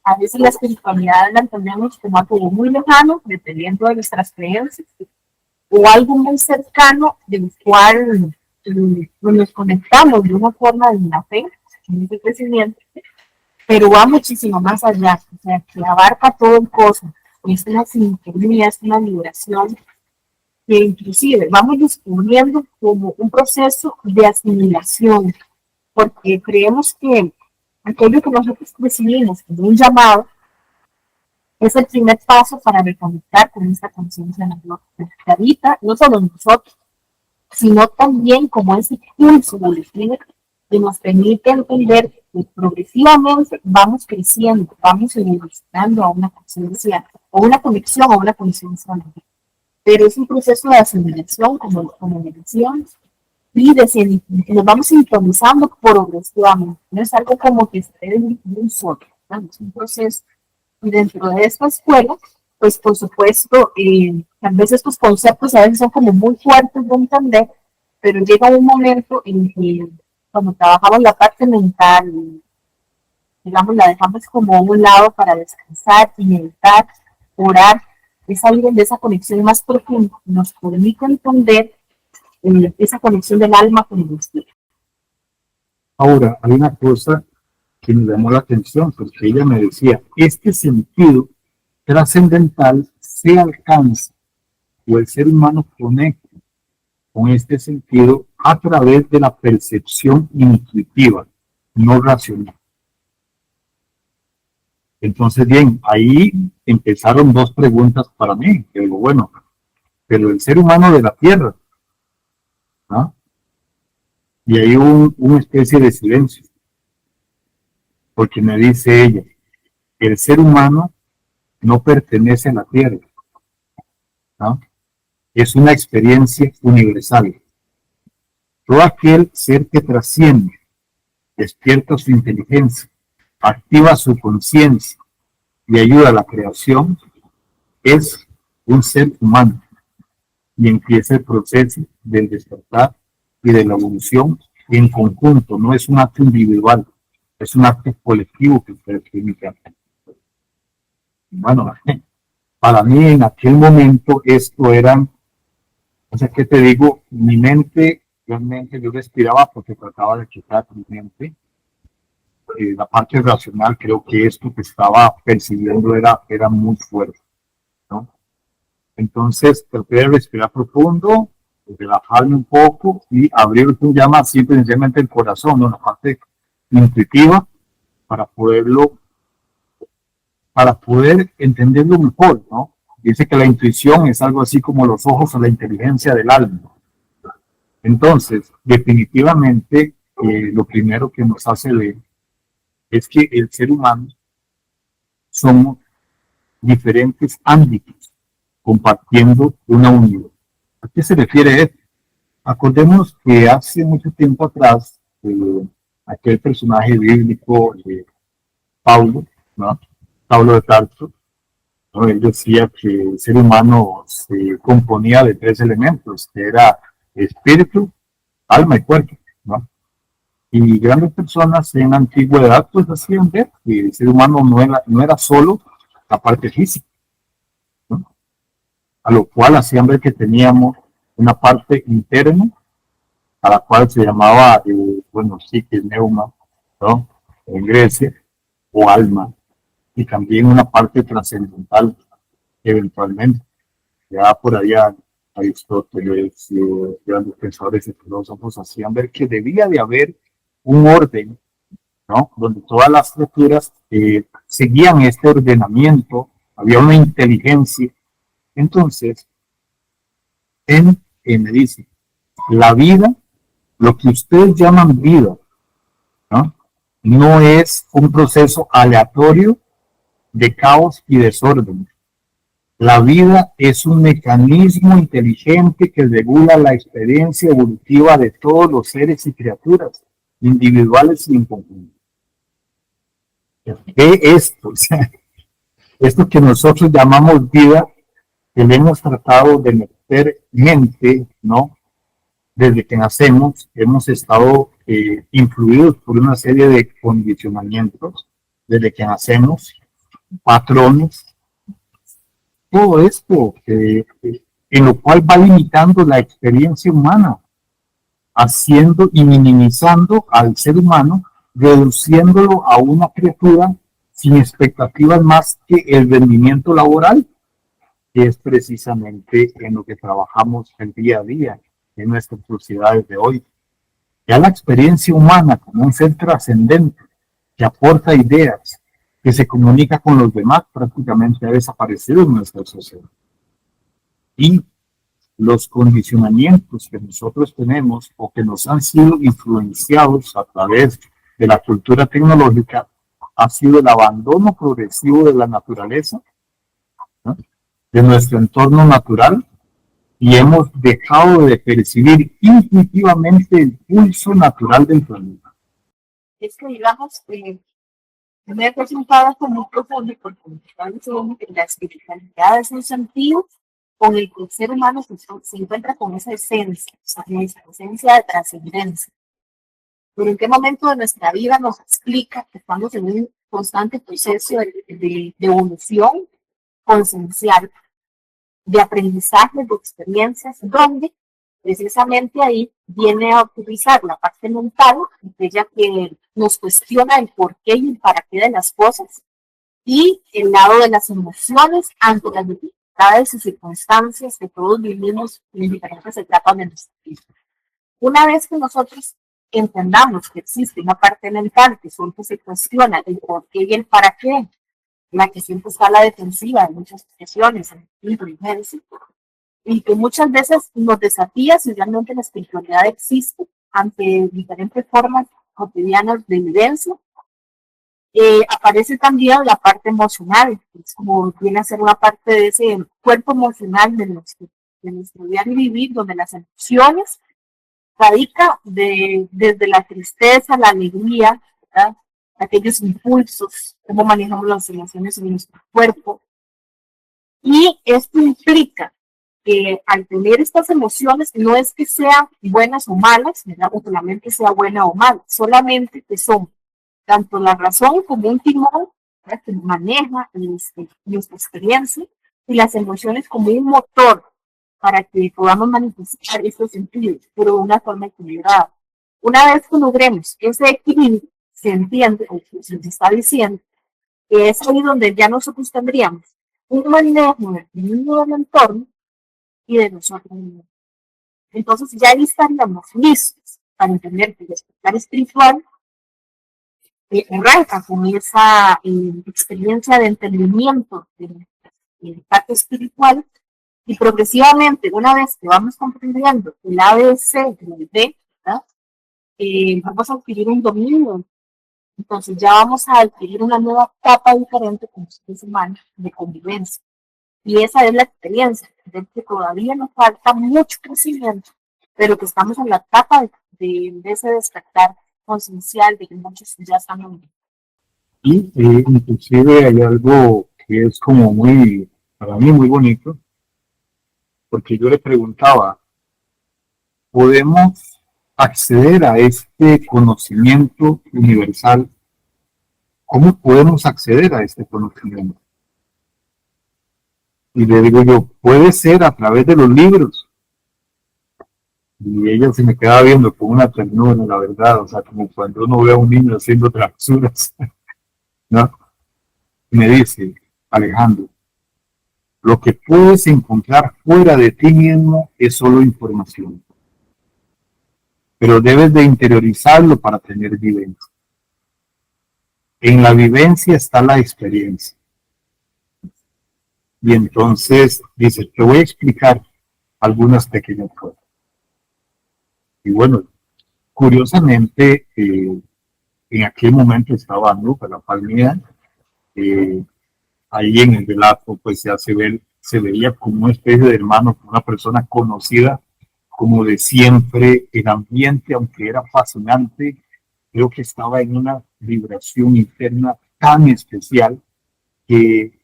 a veces la espiritualidad la entendemos como algo muy lejano, dependiendo de nuestras creencias, o algo muy cercano, del cual nos conectamos de una forma de la fe, en ese crecimiento, pero va muchísimo más allá, o sea, que abarca todo el cosmos, es una sincronía, es una liberación, que inclusive vamos descubriendo como un proceso de asimilación, porque creemos que aquello que nosotros recibimos como un llamado es el primer paso para reconectar con esta conciencia que habita no solo en nosotros, sino también como ese pulso del espíritu que nos permite entender que progresivamente vamos creciendo, vamos evolucionando a una conciencia o una conexión a una conciencia. Pero es un proceso de asimilación, como me decían, y nos vamos sintonizando progresivamente. No es algo como que esté de un solo, ¿no? Es un proceso. Y dentro de esta escuela, pues por supuesto, tal vez estos conceptos a veces son como muy fuertes de entender, pero llega un momento en que cuando trabajamos la parte mental, digamos, la dejamos como a un lado para descansar y meditar, orar, es salir de esa conexión más profunda, nos permite entender esa conexión del alma con el espíritu. ahora, hay una cosa que me llamó la atención, porque ella me decía, este sentido trascendental se alcanza, o el ser humano conecta con este sentido a través de la percepción intuitiva, no racional. Entonces, bien, ahí empezaron dos preguntas para mí. Que digo, bueno, pero el ser humano de la Tierra, ¿no? Y hay una especie de silencio, porque me dice ella, el ser humano no pertenece a la Tierra, ¿no? Es una experiencia universal. Todo aquel ser que trasciende, despierta su inteligencia, activa su conciencia y ayuda a la creación, es un ser humano y empieza el proceso del despertar y de la evolución en conjunto, no es un acto individual, es un acto colectivo que ustedes tienen que hacer. Bueno, para mí en aquel momento esto era, o sea, ¿qué te digo? Mi mente, realmente yo respiraba porque trataba de quitar mi mente. La parte racional, creo que esto que estaba percibiendo era muy fuerte, ¿no? Entonces traté de respirar profundo, relajarme un poco y abrir un llama siempre sencillamente el corazón, ¿no? La parte intuitiva para poder entenderlo mejor, ¿no? Dice que la intuición es algo así como los ojos o la inteligencia del alma. Entonces, definitivamente, lo primero que nos hace ver es que el ser humano somos diferentes ámbitos compartiendo una unidad. ¿A qué se refiere esto? Acordémonos que hace mucho tiempo atrás, aquel personaje bíblico, Pablo, ¿no? Pablo de Tarso, ¿no? Él decía que el ser humano se componía de tres elementos, que era espíritu, alma y cuerpo, ¿no? Y grandes personas en la antigüedad pues hacían ver que el ser humano no era solo la parte física, ¿no? A lo cual hacían ver que teníamos una parte interna, a la cual se llamaba, psique, neuma, ¿no? En Grecia, o alma, y también una parte trascendental, eventualmente. Ya por allá Aristóteles, grandes pensadores y filósofos hacían ver que debía de haber un orden, ¿no? Donde todas las criaturas seguían este ordenamiento, había una inteligencia. Entonces, me dice, la vida, lo que ustedes llaman vida, ¿no? No es un proceso aleatorio de caos y desorden. La vida es un mecanismo inteligente que regula la experiencia evolutiva de todos los seres y criaturas, individuales y en conjunto. Ve esto, o sea, esto que nosotros llamamos vida, que le hemos tratado de meter mente, ¿no? Desde que nacemos, hemos estado influidos por una serie de condicionamientos, desde que nacemos, patrones, todo esto en lo cual va limitando la experiencia humana, haciendo y minimizando al ser humano, reduciéndolo a una criatura sin expectativas más que el rendimiento laboral, que es precisamente en lo que trabajamos el día a día en nuestras sociedades de hoy. Ya la experiencia humana como un ser trascendente que aporta ideas, que se comunica con los demás, prácticamente ha desaparecido en nuestra sociedad. Y los condicionamientos que nosotros tenemos o que nos han sido influenciados a través de la cultura tecnológica ha sido el abandono progresivo de la naturaleza, ¿no? De nuestro entorno natural, y hemos dejado de percibir intuitivamente el pulso natural del planeta. Es que digamos, me he resultado como muy profundo porque la espiritualidad es un sentido con el que el ser humano se encuentra con esa esencia, o sea, esa esencia de trascendencia. Pero en qué momento de nuestra vida nos explica que estamos en un constante proceso de evolución conciencial, de aprendizaje, de experiencias, donde precisamente ahí viene a utilizar la parte mental, aquella que nos cuestiona el por qué y el para qué de las cosas, y el lado de las emociones ante las dificultades y circunstancias que todos vivimos en diferentes etapas de nuestra vida. Una vez que nosotros entendamos que existe una parte mental que siempre se cuestiona el por qué y el para qué, la que siempre está a la defensiva en muchas ocasiones, en la inteligencia, y que muchas veces nos desafía si realmente la espiritualidad existe ante diferentes formas cotidianas de vivencia. Aparece también la parte emocional, que es como viene a ser una parte de ese cuerpo emocional de nuestro diario vivir, donde las emociones radica desde la tristeza, la alegría, ¿verdad? Aquellos impulsos, cómo manejamos las emociones en nuestro cuerpo. Y esto implica que al tener estas emociones no es que sean buenas o malas, ¿verdad? O que la mente sea buena o mala, solamente que son tanto la razón como un timón, ¿verdad?, que maneja nuestra experiencia, y las emociones como un motor para que podamos manifestar estos sentidos, pero de una forma equilibrada. Una vez que logremos ese equilibrio, se entiende, o se está diciendo, que es ahí donde ya nosotros tendríamos un manejo del entorno y de nosotros mismos. Entonces ya ahí estaríamos listos para entender que el despertar espiritual arranca con esa experiencia de entendimiento del parte espiritual, y progresivamente, una vez que vamos comprendiendo el ABC y el B, ¿verdad? Vamos a adquirir un dominio. Entonces ya vamos a adquirir una nueva etapa diferente con los seres humanos de convivencia. Y esa es la experiencia, de que todavía nos falta mucho crecimiento, pero que estamos en la etapa de ese despertar conciencial de que muchos ya están en. Y inclusive hay algo que es como muy, para mí muy bonito, porque yo le preguntaba, ¿podemos acceder a este conocimiento universal? ¿Cómo podemos acceder a este conocimiento? Y le digo yo, puede ser a través de los libros. Y ella se me quedaba viendo con una ternura, la verdad, o sea, como cuando uno ve a un niño haciendo travesuras, ¿no? Y me dice, Alejandro, lo que puedes encontrar fuera de ti mismo es solo información, pero debes de interiorizarlo para tener vivencia. En la vivencia está la experiencia. Y entonces dice, te voy a explicar algunas pequeñas cosas. Y bueno, curiosamente, en aquel momento estaba, ¿no?, para la palmera, ahí en el relato, pues ya se veía como una especie de hermano, como una persona conocida, como de siempre. El ambiente, aunque era fascinante, creo que estaba en una vibración interna tan especial que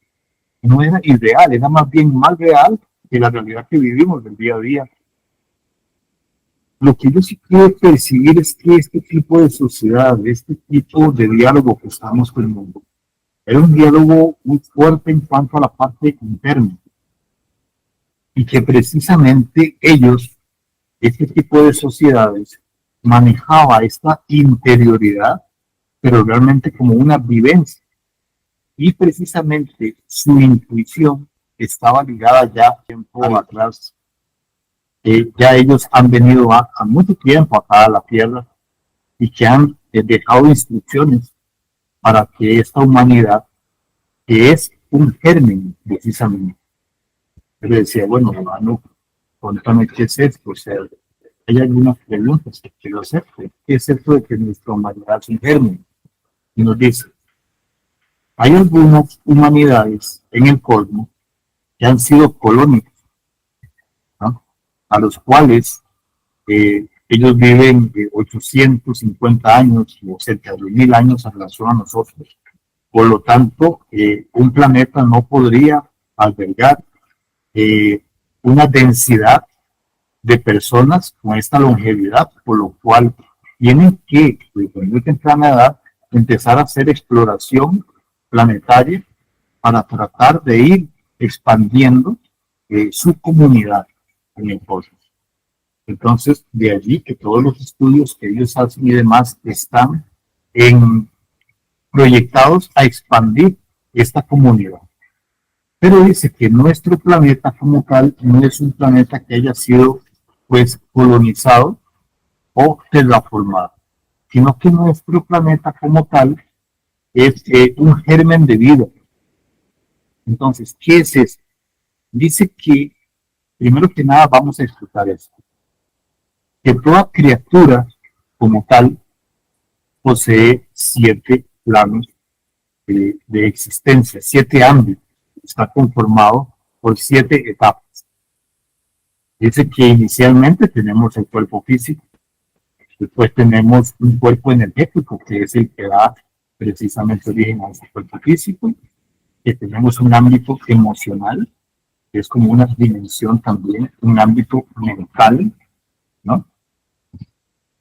no era irreal, era más bien más real que la realidad que vivimos del día a día. Lo que yo sí puedo percibir es que este tipo de sociedad, este tipo de diálogo que estamos teniendo, era un diálogo muy fuerte en cuanto a la parte interna y que precisamente ellos, este tipo de sociedades, manejaba esta interioridad, pero realmente como una vivencia. Y precisamente su intuición estaba ligada ya tiempo atrás. Ya ellos han venido a mucho tiempo acá a la Tierra y que han dejado instrucciones para que esta humanidad, que es un germen precisamente, yo le decía, bueno, hermano, cuéntame qué es esto. O sea, hay algunas preguntas que quiero hacerte. ¿Qué es esto de que nuestra humanidad es un germen? Y nos dice, hay algunas humanidades en el cosmos que han sido colonias, ¿no? A los cuales ellos viven 850 años o cerca de 1000 años en relación a nosotros. Por lo tanto, un planeta no podría albergar una densidad de personas con esta longevidad, por lo cual tienen que, desde muy temprana edad, empezar a hacer exploración planetaria para tratar de ir expandiendo su comunidad en el cosmos. Entonces, de allí que todos los estudios que ellos hacen y demás están proyectados a expandir esta comunidad. Pero dice que nuestro planeta como tal no es un planeta que haya sido pues colonizado o terraformado, sino que nuestro planeta como tal es un germen de vida. Entonces, ¿qué es esto? Dice que, primero que nada, vamos a explicar esto, que toda criatura como tal posee 7 planos de existencia, 7 ámbitos, está conformado por 7 etapas. Dice que inicialmente tenemos el cuerpo físico, después tenemos un cuerpo energético, que es el que da precisamente origen a ese cuerpo físico, que tenemos un ámbito emocional, que es como una dimensión también, un ámbito mental, ¿no?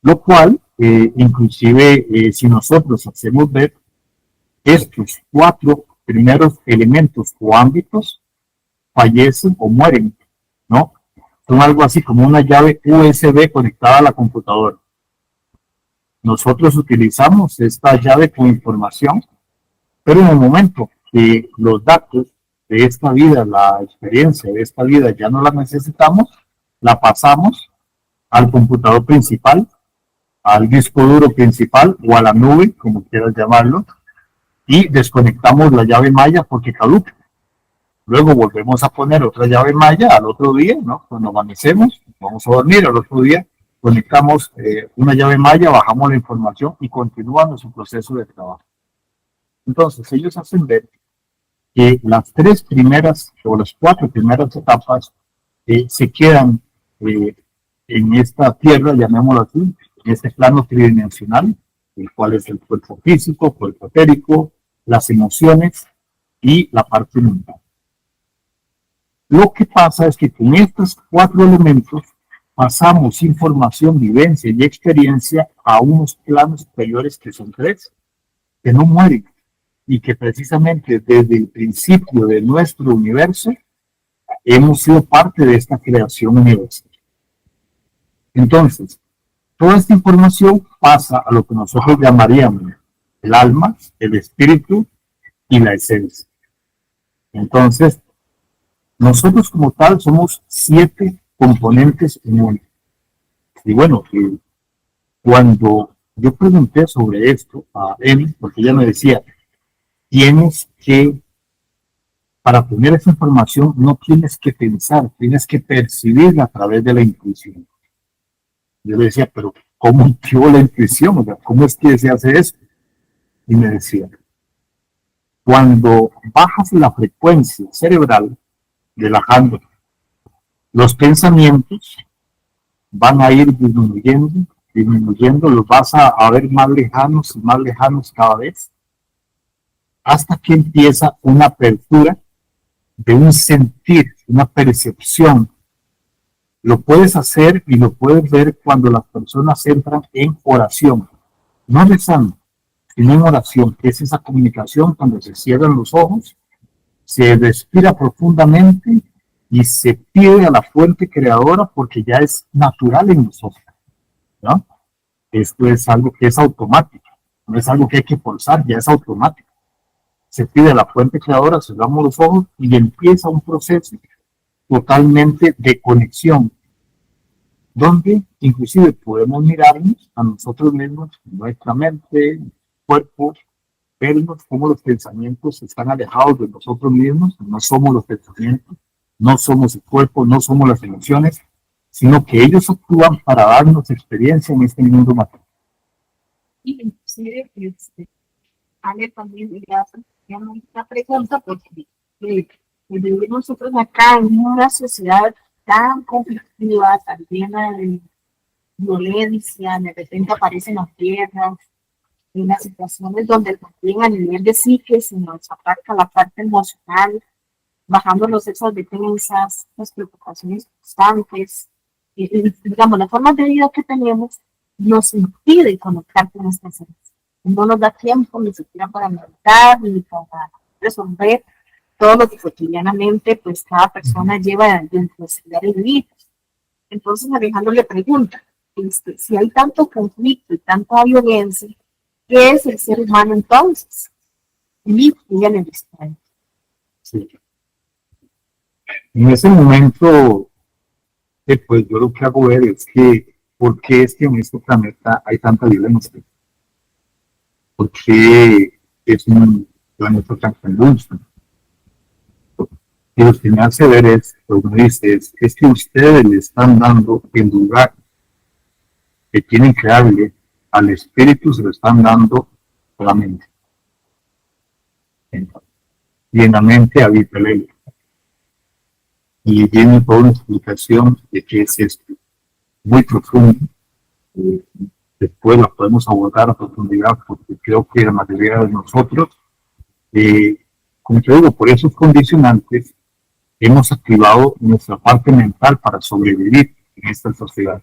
Lo cual, inclusive, si nosotros hacemos ver estos 4 primeros elementos o ámbitos, fallecen o mueren, ¿no? Son algo así como una llave USB conectada a la computadora. Nosotros utilizamos esta llave con información, pero en el momento que los datos de esta vida, la experiencia de esta vida ya no la necesitamos, la pasamos al computador principal, al disco duro principal o a la nube, como quieras llamarlo, y desconectamos la llave malla porque caduca. Luego volvemos a poner otra llave malla al otro día, ¿no? Cuando amanecemos, vamos a dormir, al otro día conectamos una llave malla, bajamos la información y continúa nuestro proceso de trabajo. Entonces, ellos hacen ver que las 3 primeras o las 4 primeras etapas se quedan en esta tierra, llamémoslo así, en este plano tridimensional, el cual es el cuerpo físico, cuerpo etérico, las emociones y la parte mental. Lo que pasa es que con estos 4 elementos pasamos información, vivencia y experiencia a unos planos superiores que son 3, que no mueren y que precisamente desde el principio de nuestro universo hemos sido parte de esta creación universal. Entonces, toda esta información pasa a lo que nosotros llamaríamos el alma, el espíritu y la esencia. Entonces, nosotros como tal somos 7 componentes en uno. Y bueno, cuando yo pregunté sobre esto a él, porque ella me decía, tienes que, para tener esa información, no tienes que pensar, tienes que percibirla a través de la intuición. Yo le decía, pero ¿cómo activo la intuición? O sea, ¿cómo es que se hace eso? Y me decía, cuando bajas la frecuencia cerebral, relajando, los pensamientos van a ir disminuyendo, los vas a ver más lejanos y más lejanos cada vez, hasta que empieza una apertura de un sentir, una percepción. Lo puedes hacer y lo puedes ver cuando las personas entran en oración, no rezando, sino en oración, que es esa comunicación cuando se cierran los ojos, se respira profundamente y se pide a la fuente creadora porque ya es natural en nosotros, ¿no? Esto es algo que es automático, no es algo que hay que forzar, ya es automático. Se pide a la fuente creadora, cerramos los ojos y empieza un proceso totalmente de conexión, donde inclusive podemos mirarnos a nosotros mismos, nuestra mente, cuerpo, vernos cómo los pensamientos están alejados de nosotros mismos, no somos los pensamientos, no somos el cuerpo, no somos las emociones, sino que ellos actúan para darnos experiencia en este mundo material. Y inclusive, Ale también le hace una pregunta porque vivimos nosotros acá en una sociedad tan conflictiva, tan llena de violencia, de repente aparecen las guerras, en las situaciones donde también a nivel de psique se nos ataca la parte emocional, bajando los esas defensas, las preocupaciones constantes, y, digamos, la forma de vida que tenemos nos impide conectar con estas seres. No nos da tiempo ni siquiera para meditar ni para resolver todo lo que cotidianamente pues cada persona lleva dentro de su vida de vivir. Entonces Alejandro le pregunta, si hay tanto conflicto y tanta violencia, ¿qué es el ser humano entonces? Y ella le responde. Sí. En ese momento, pues yo lo que hago ver es que, ¿por qué es que en este planeta hay tanta violencia? ¿Por qué es un planeta tan convulso? Y lo que me hace ver es, lo que me dice es que ustedes le están dando el lugar que tienen que darle al espíritu, se lo están dando a la mente. Y en la mente habita el ego. Y tiene toda una explicación de qué es esto, muy profundo. Después la podemos abordar a profundidad, porque creo que la mayoría de nosotros, como te digo, por esos condicionantes, hemos activado nuestra parte mental para sobrevivir en esta sociedad.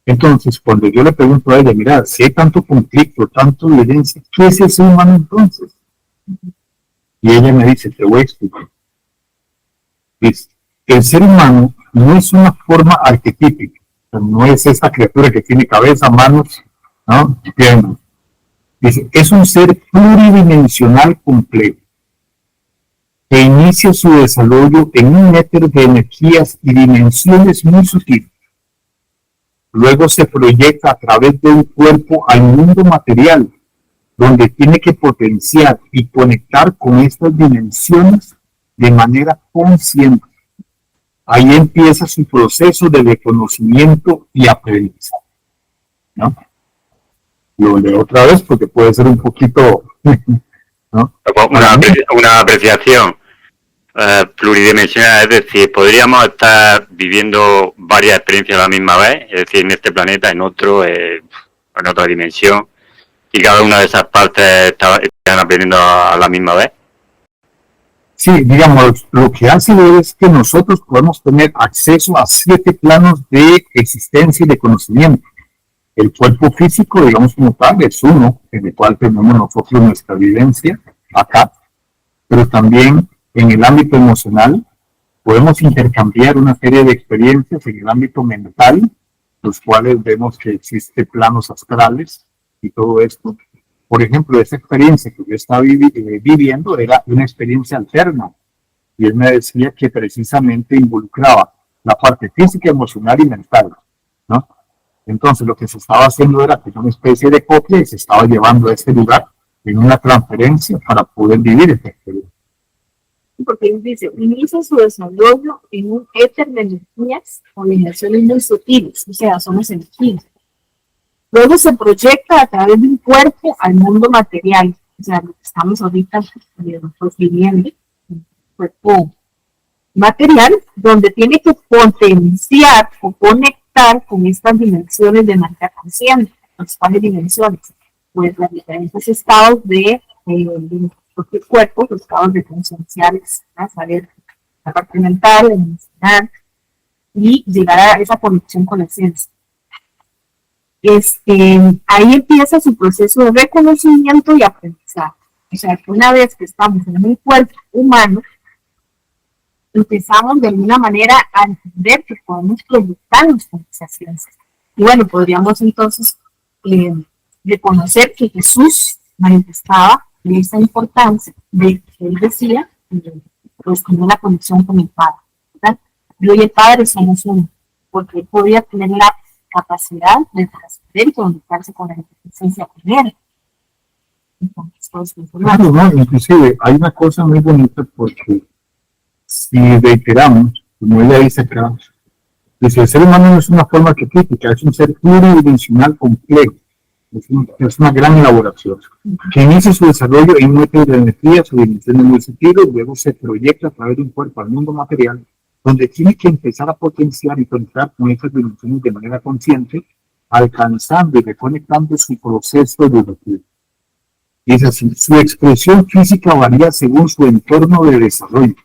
Entonces, cuando yo le pregunto a ella, mira, si hay tanto conflicto, tanto violencia, ¿qué es el ser humano entonces? Y ella me dice, te voy a explicar. El ser humano no es una forma arquetípica, no es esta criatura que tiene cabeza, manos, ¿no? Y piernas. Dice, es un ser pluridimensional complejo que inicia su desarrollo en un éter de energías y dimensiones muy sutiles. Luego se proyecta a través de un cuerpo al mundo material, donde tiene que potenciar y conectar con estas dimensiones de manera consciente. Ahí empieza su proceso de reconocimiento y aprendizaje, ¿no? Lo leo otra vez porque puede ser un poquito, ¿no? Una apreciación pluridimensional, es decir, podríamos estar viviendo varias experiencias a la misma vez, es decir, en este planeta, en otro, en otra dimensión, y cada una de esas partes están aprendiendo a la misma vez. Sí, digamos, lo que hace es que nosotros podemos tener acceso a 7 planos de existencia y de conocimiento. El cuerpo físico, digamos como tal, es uno, en el cual tenemos nosotros nuestra vivencia acá, pero también en el ámbito emocional podemos intercambiar una serie de experiencias en el ámbito mental, los cuales vemos que existen planos astrales y todo esto. Por ejemplo, esa experiencia que yo estaba viviendo era una experiencia alterna. Y él me decía que precisamente involucraba la parte física, emocional y mental, ¿no? Entonces, lo que se estaba haciendo era que una especie de copia y se estaba llevando a este lugar en una transferencia para poder vivir esta experiencia. Porque él dice, inicia su desarrollo en un éter de energías o vibraciones muy sutiles, o sea, somos energías. Luego se proyecta a través de un cuerpo al mundo material, o sea, lo que estamos ahorita pues, viviendo, un cuerpo material, donde tiene que potenciar o conectar con estas dimensiones de manera consciente. ¿Las cuáles dimensiones? Pues los diferentes estados de nuestro propio cuerpo, los estados de concienciales, saber la parte mental, la emocional, y llegar a esa conexión con la esencia. Ahí empieza su proceso de reconocimiento y aprendizaje. O sea, que una vez que estamos en un cuerpo humano, empezamos de alguna manera a entender que podemos proyectarnos con esas ciencias. Y bueno, podríamos entonces reconocer que Jesús manifestaba esa importancia de que él decía, pues tener la conexión con el Padre, ¿verdad? Yo y el Padre somos uno, porque él podía tener la capacidad de trascender y conectarse con la inteligencia primera. Entonces, pues, claro, no, inclusive hay una cosa muy bonita porque si reiteramos, como ella dice acá, dice, el ser humano no es una forma arquetípica, es un ser pluridimensional complejo, es una gran elaboración, que inicia su desarrollo en un método de energía, su dimensión en el sentido, luego se proyecta a través de un cuerpo al mundo material, donde tiene que empezar a potenciar y conectar con esas dimensiones de manera consciente, alcanzando y reconectando su proceso evolutivo. Y es así, su expresión física varía según su entorno de desarrollo.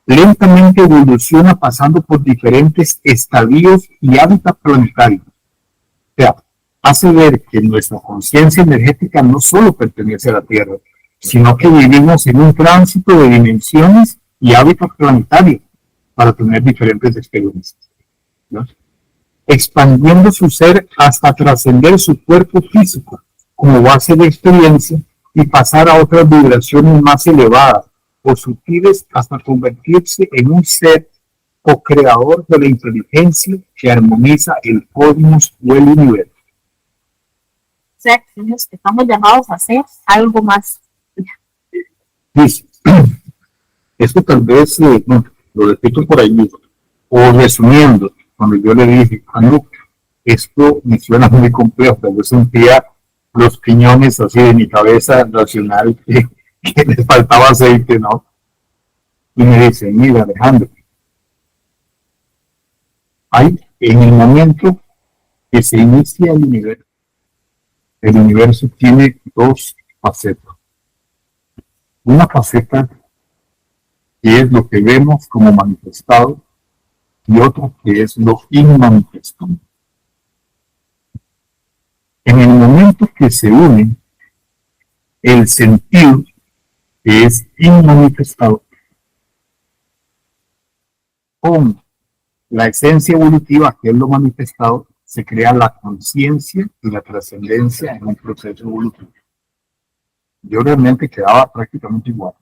Lentamente evoluciona pasando por diferentes estadios y hábitats planetarios. O sea, hace ver que nuestra conciencia energética no solo pertenece a la Tierra, sino que vivimos en un tránsito de dimensiones y hábitats planetarios para tener diferentes experiencias, ¿no? Expandiendo su ser hasta trascender su cuerpo físico como base de experiencia y pasar a otras vibraciones más elevadas o sutiles hasta convertirse en un ser co-creador de la inteligencia que armoniza el cosmos o el universo. O sea, estamos llamados a hacer algo más. Dice, esto tal vez, no, lo repito por ahí, o resumiendo, cuando yo le dije, Anu, esto me suena muy complejo, yo sentía los piñones así de mi cabeza racional que les faltaba aceite, ¿no? Y me dice, mira Alejandro, hay en el momento que se inicia el universo tiene dos facetas. Una faceta que es lo que vemos como manifestado y otra que es lo inmanifestado. En el momento que se une el sentido que es inmanifestado con la esencia evolutiva que es lo manifestado, se crea la conciencia y la trascendencia en un proceso evolutivo. Yo realmente quedaba prácticamente igual.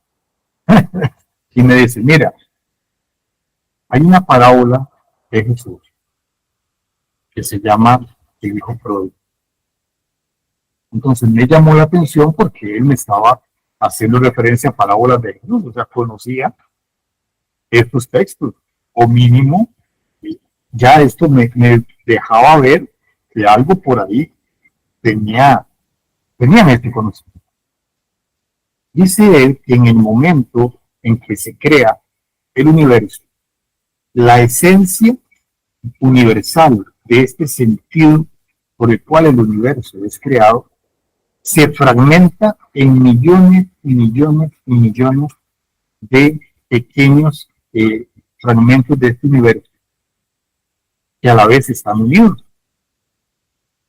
Y me dice, mira, hay una parábola de Jesús que se llama el hijo pródigo. Entonces me llamó la atención porque él me estaba haciendo referencia a parábolas de Jesús, o sea, conocía estos textos, o mínimo, ya esto me dejaba ver que algo por ahí tenían este conocimiento. Dice él que en el momento en que se crea el universo, la esencia universal de este sentido por el cual el universo es creado, se fragmenta en millones y millones y millones de pequeños fragmentos de este universo que a la vez están unidos.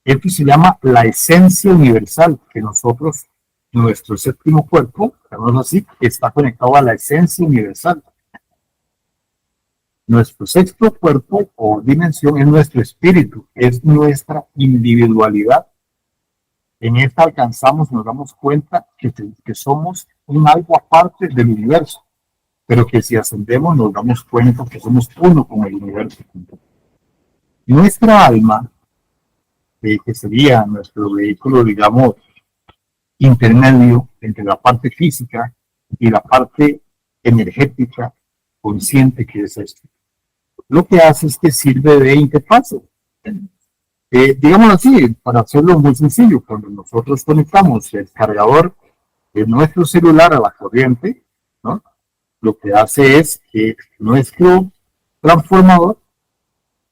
Esto se llama la esencia universal, que nosotros, nuestro séptimo cuerpo, así, está conectado a la esencia universal. Nuestro sexto cuerpo o dimensión es nuestro espíritu, es nuestra individualidad. En esta alcanzamos, nos damos cuenta que somos un algo aparte del universo, pero que si ascendemos nos damos cuenta que somos uno con el universo. Nuestra alma, que sería nuestro vehículo, digamos, intermedio entre la parte física y la parte energética, consciente que es esto, lo que hace es que sirve de interfaz. Digámoslo así, para hacerlo muy sencillo, cuando nosotros conectamos el cargador de nuestro celular a la corriente, ¿no? Lo que hace es que nuestro transformador,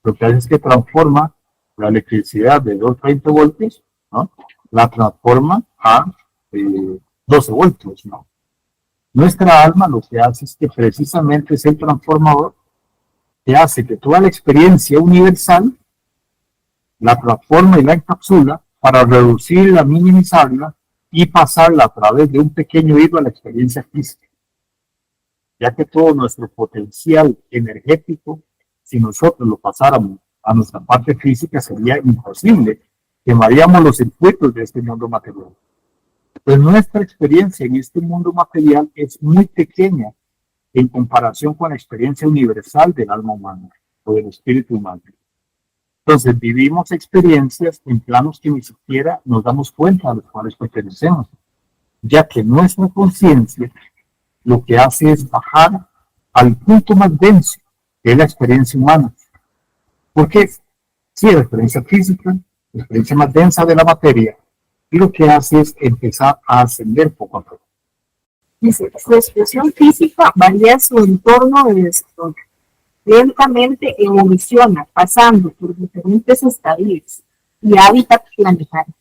lo que hace es que transforma la electricidad de 220 voltios, ¿no? La transforma a 12 voltios, ¿no? Nuestra alma lo que hace es que precisamente es el transformador que hace que toda la experiencia universal la transforma y la encapsula para reducirla, minimizarla y pasarla a través de un pequeño hilo a la experiencia física. Ya que todo nuestro potencial energético, si nosotros lo pasáramos a nuestra parte física, sería imposible. Quemaríamos los circuitos de este mundo material. Pues nuestra experiencia en este mundo material es muy pequeña en comparación con la experiencia universal del alma humana o del espíritu humano. Entonces vivimos experiencias en planos que ni siquiera nos damos cuenta a los cuales pertenecemos, ya que nuestra conciencia lo que hace es bajar al punto más denso, que es la experiencia humana. Porque sí, la experiencia física, la experiencia más densa de la materia, y lo que hace es empezar a ascender poco a poco. Dice, su expresión física varía su entorno de desarrollo. Lentamente evoluciona, pasando por diferentes estadios y hábitats planetarios,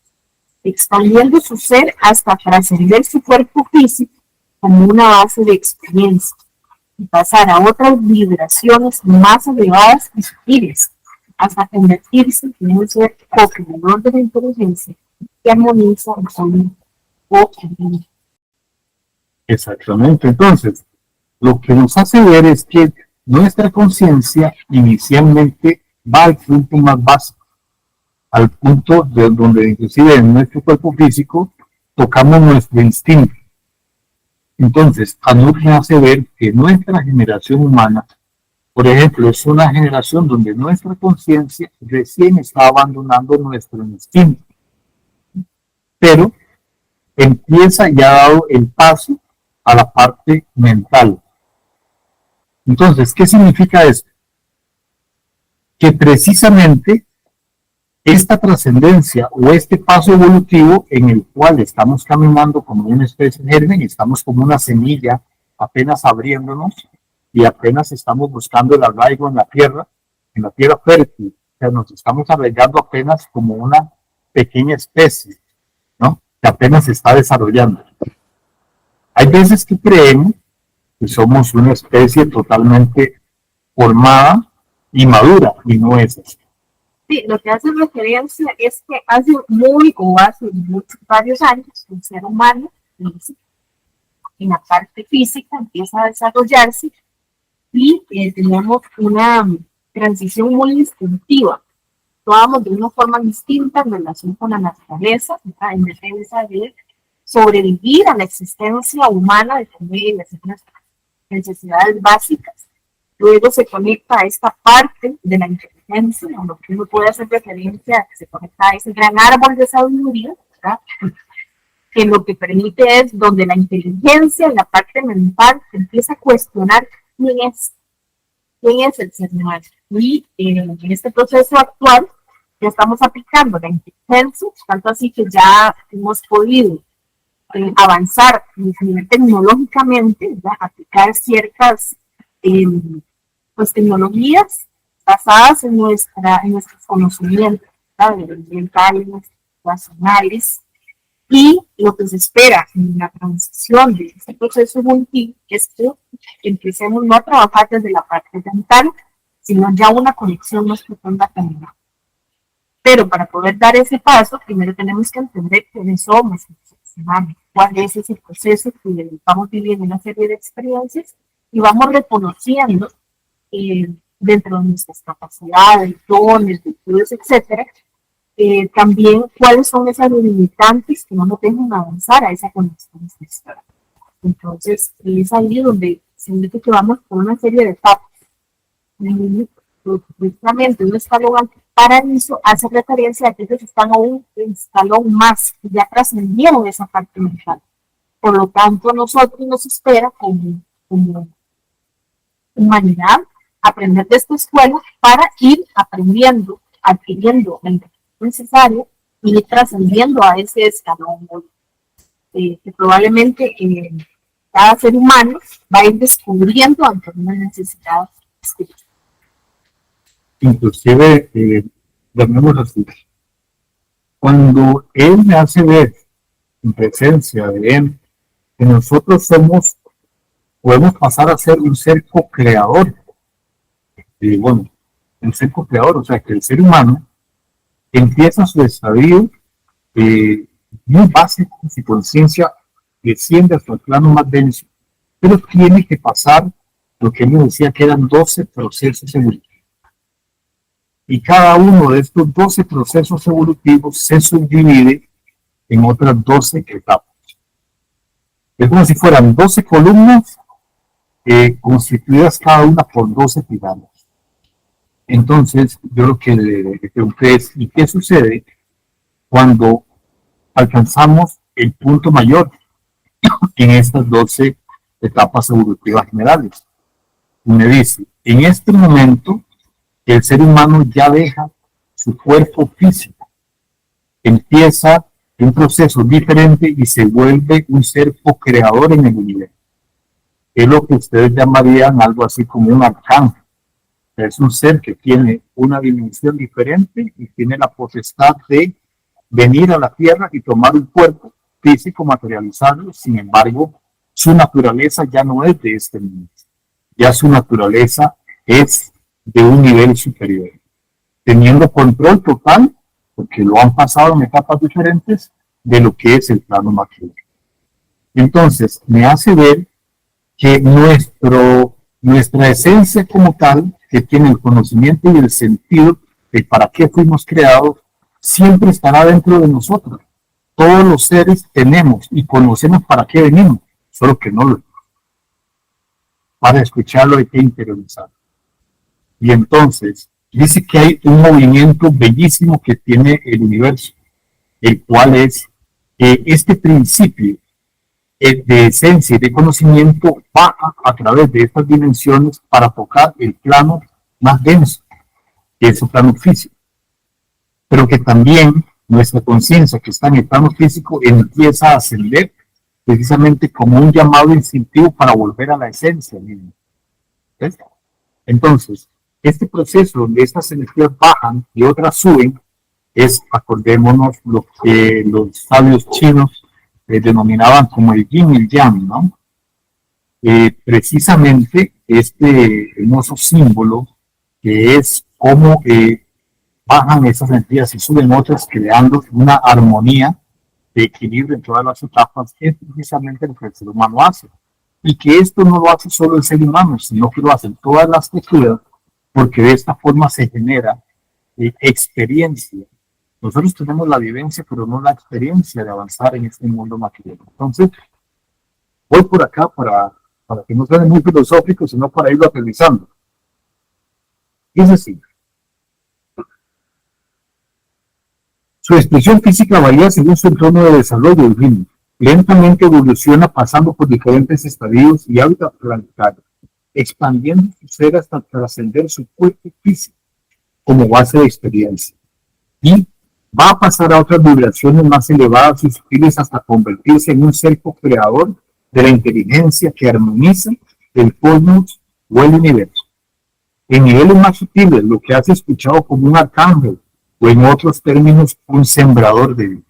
expandiendo su ser hasta trascender su cuerpo físico como una base de experiencia y pasar a otras vibraciones más elevadas y sutiles, hasta convertirse en un ser co-creador de la inteligencia que armoniza el sonido o el mundo. Exactamente. Entonces, lo que nos hace ver es que nuestra conciencia inicialmente va al punto más básico, al punto de donde inclusive en nuestro cuerpo físico tocamos nuestro instinto. Entonces, a nosotros nos hace ver que nuestra generación humana, por ejemplo, es una generación donde nuestra conciencia recién está abandonando nuestro instinto, pero empieza ya dado el paso a la parte mental. Entonces, ¿qué significa esto? Que precisamente esta trascendencia o este paso evolutivo en el cual estamos caminando como una especie de germen, estamos como una semilla apenas abriéndonos y apenas estamos buscando el arraigo en la tierra fértil, o sea, nos estamos arraigando apenas como una pequeña especie, ¿no? Que apenas se está desarrollando. Hay veces que creemos que somos una especie totalmente formada y madura, y no es así. Sí, lo que hace referencia es que hace varios años, el ser humano en la parte física empieza a desarrollarse y tenemos una transición muy instintiva. Actuamos de una forma distinta en relación con la naturaleza, ¿verdad? En defensa de sobrevivir a la existencia humana, de comer, de hacer nuestras necesidades básicas. Luego se conecta a esta parte de la inteligencia, a lo que uno puede hacer referencia, que se conecta a ese gran árbol de sabiduría, ¿verdad? Que lo que permite es donde la inteligencia, la parte mental, empieza a cuestionar quién es el ser humano. Y en este proceso actual ya estamos aplicando la inteligencia, tanto así que ya hemos podido avanzar tecnológicamente, ¿verdad? Aplicar ciertas pues, tecnologías basadas en nuestros conocimientos, ambientales, racionales, y lo que se espera en la transición de este proceso evolutivo es que empecemos no a trabajar desde la parte mental, sino ya una conexión más profunda también. Pero para poder dar ese paso, primero tenemos que entender quiénes somos, cuál es ese proceso que vamos viviendo una serie de experiencias y vamos reconociendo dentro de nuestras capacidades, dones, virtudes, etcétera, también cuáles son esas limitantes que no nos dejan avanzar a esa conexión espiritual. Entonces, es ahí donde se dice que vamos por una serie de etapas. Precisamente un escalón paraíso hace referencia a aquellos que están a un escalón más, que ya trascendieron esa parte mental. Por lo tanto, nosotros nos espera como humanidad aprender de esta escuela para ir aprendiendo, adquiriendo la inteligencia necesaria y ir trascendiendo a ese escalón. que probablemente cada ser humano va a ir descubriendo ante una necesidad espiritual. Inclusive, llamémoslo así, cuando Él me hace ver en presencia de Él, que nosotros podemos pasar a ser un ser co-creador. Y bueno, un ser co-creador, o sea que el ser humano empieza su estadio muy básico, su conciencia desciende hasta el plano más denso, pero tiene que pasar lo que él me decía que eran 12 procesos evolutivos. Y cada uno de estos 12 procesos evolutivos se subdivide en otras 12 etapas. Es como si fueran 12 columnas constituidas cada una por 12 pilares. Entonces, yo lo que le pregunté es, ¿y qué sucede cuando alcanzamos el punto mayor en estas 12 etapas evolutivas generales? Y me dice, en este momento, el ser humano ya deja su cuerpo físico, empieza un proceso diferente y se vuelve un ser co-creador en el universo. Es lo que ustedes llamarían algo así como un arcángel. Es un ser que tiene una dimensión diferente y tiene la potestad de venir a la Tierra y tomar un cuerpo físico materializado. Sin embargo, su naturaleza ya no es de este mundo. Ya su naturaleza es de un nivel superior, teniendo control total, porque lo han pasado en etapas diferentes, de lo que es el plano material. Entonces, me hace ver que nuestra esencia como tal, que tiene el conocimiento y el sentido de para qué fuimos creados, siempre estará dentro de nosotros. Todos los seres tenemos y conocemos para qué venimos, solo que no lo. Para escucharlo hay que interiorizarlo. Y entonces, dice que hay un movimiento bellísimo que tiene el universo, el cual es este principio de esencia y de conocimiento baja a través de estas dimensiones para tocar el plano más denso, que es el plano físico. Pero que también nuestra conciencia que está en el plano físico empieza a ascender precisamente como un llamado instintivo para volver a la esencia misma. ¿Ves? Entonces, este proceso donde estas energías bajan y otras suben es, acordémonos, lo que los sabios chinos denominaban como el yin y el yang, ¿no? Precisamente este hermoso símbolo que es como bajan esas energías y suben otras, creando una armonía de equilibrio en todas las etapas, es precisamente lo que el ser humano hace. Y que esto no lo hace solo el ser humano, sino que lo hacen todas las criaturas, porque de esta forma se genera experiencia. Nosotros tenemos la vivencia, pero no la experiencia de avanzar en este mundo material. Entonces, voy por acá para que no suene muy filosófico, sino para irlo aterrizando. Es así. Su expresión física varía según su entorno de desarrollo y ritmo. Lentamente evoluciona pasando por diferentes estadios y hábitats planetarios, expandiendo su ser hasta trascender su cuerpo físico como base de experiencia. Y va a pasar a otras vibraciones más elevadas y sutiles hasta convertirse en un ser co-creador de la inteligencia que armoniza el cosmos o el universo. En niveles más sutiles, lo que has escuchado como un arcángel, o en otros términos, un sembrador de vida.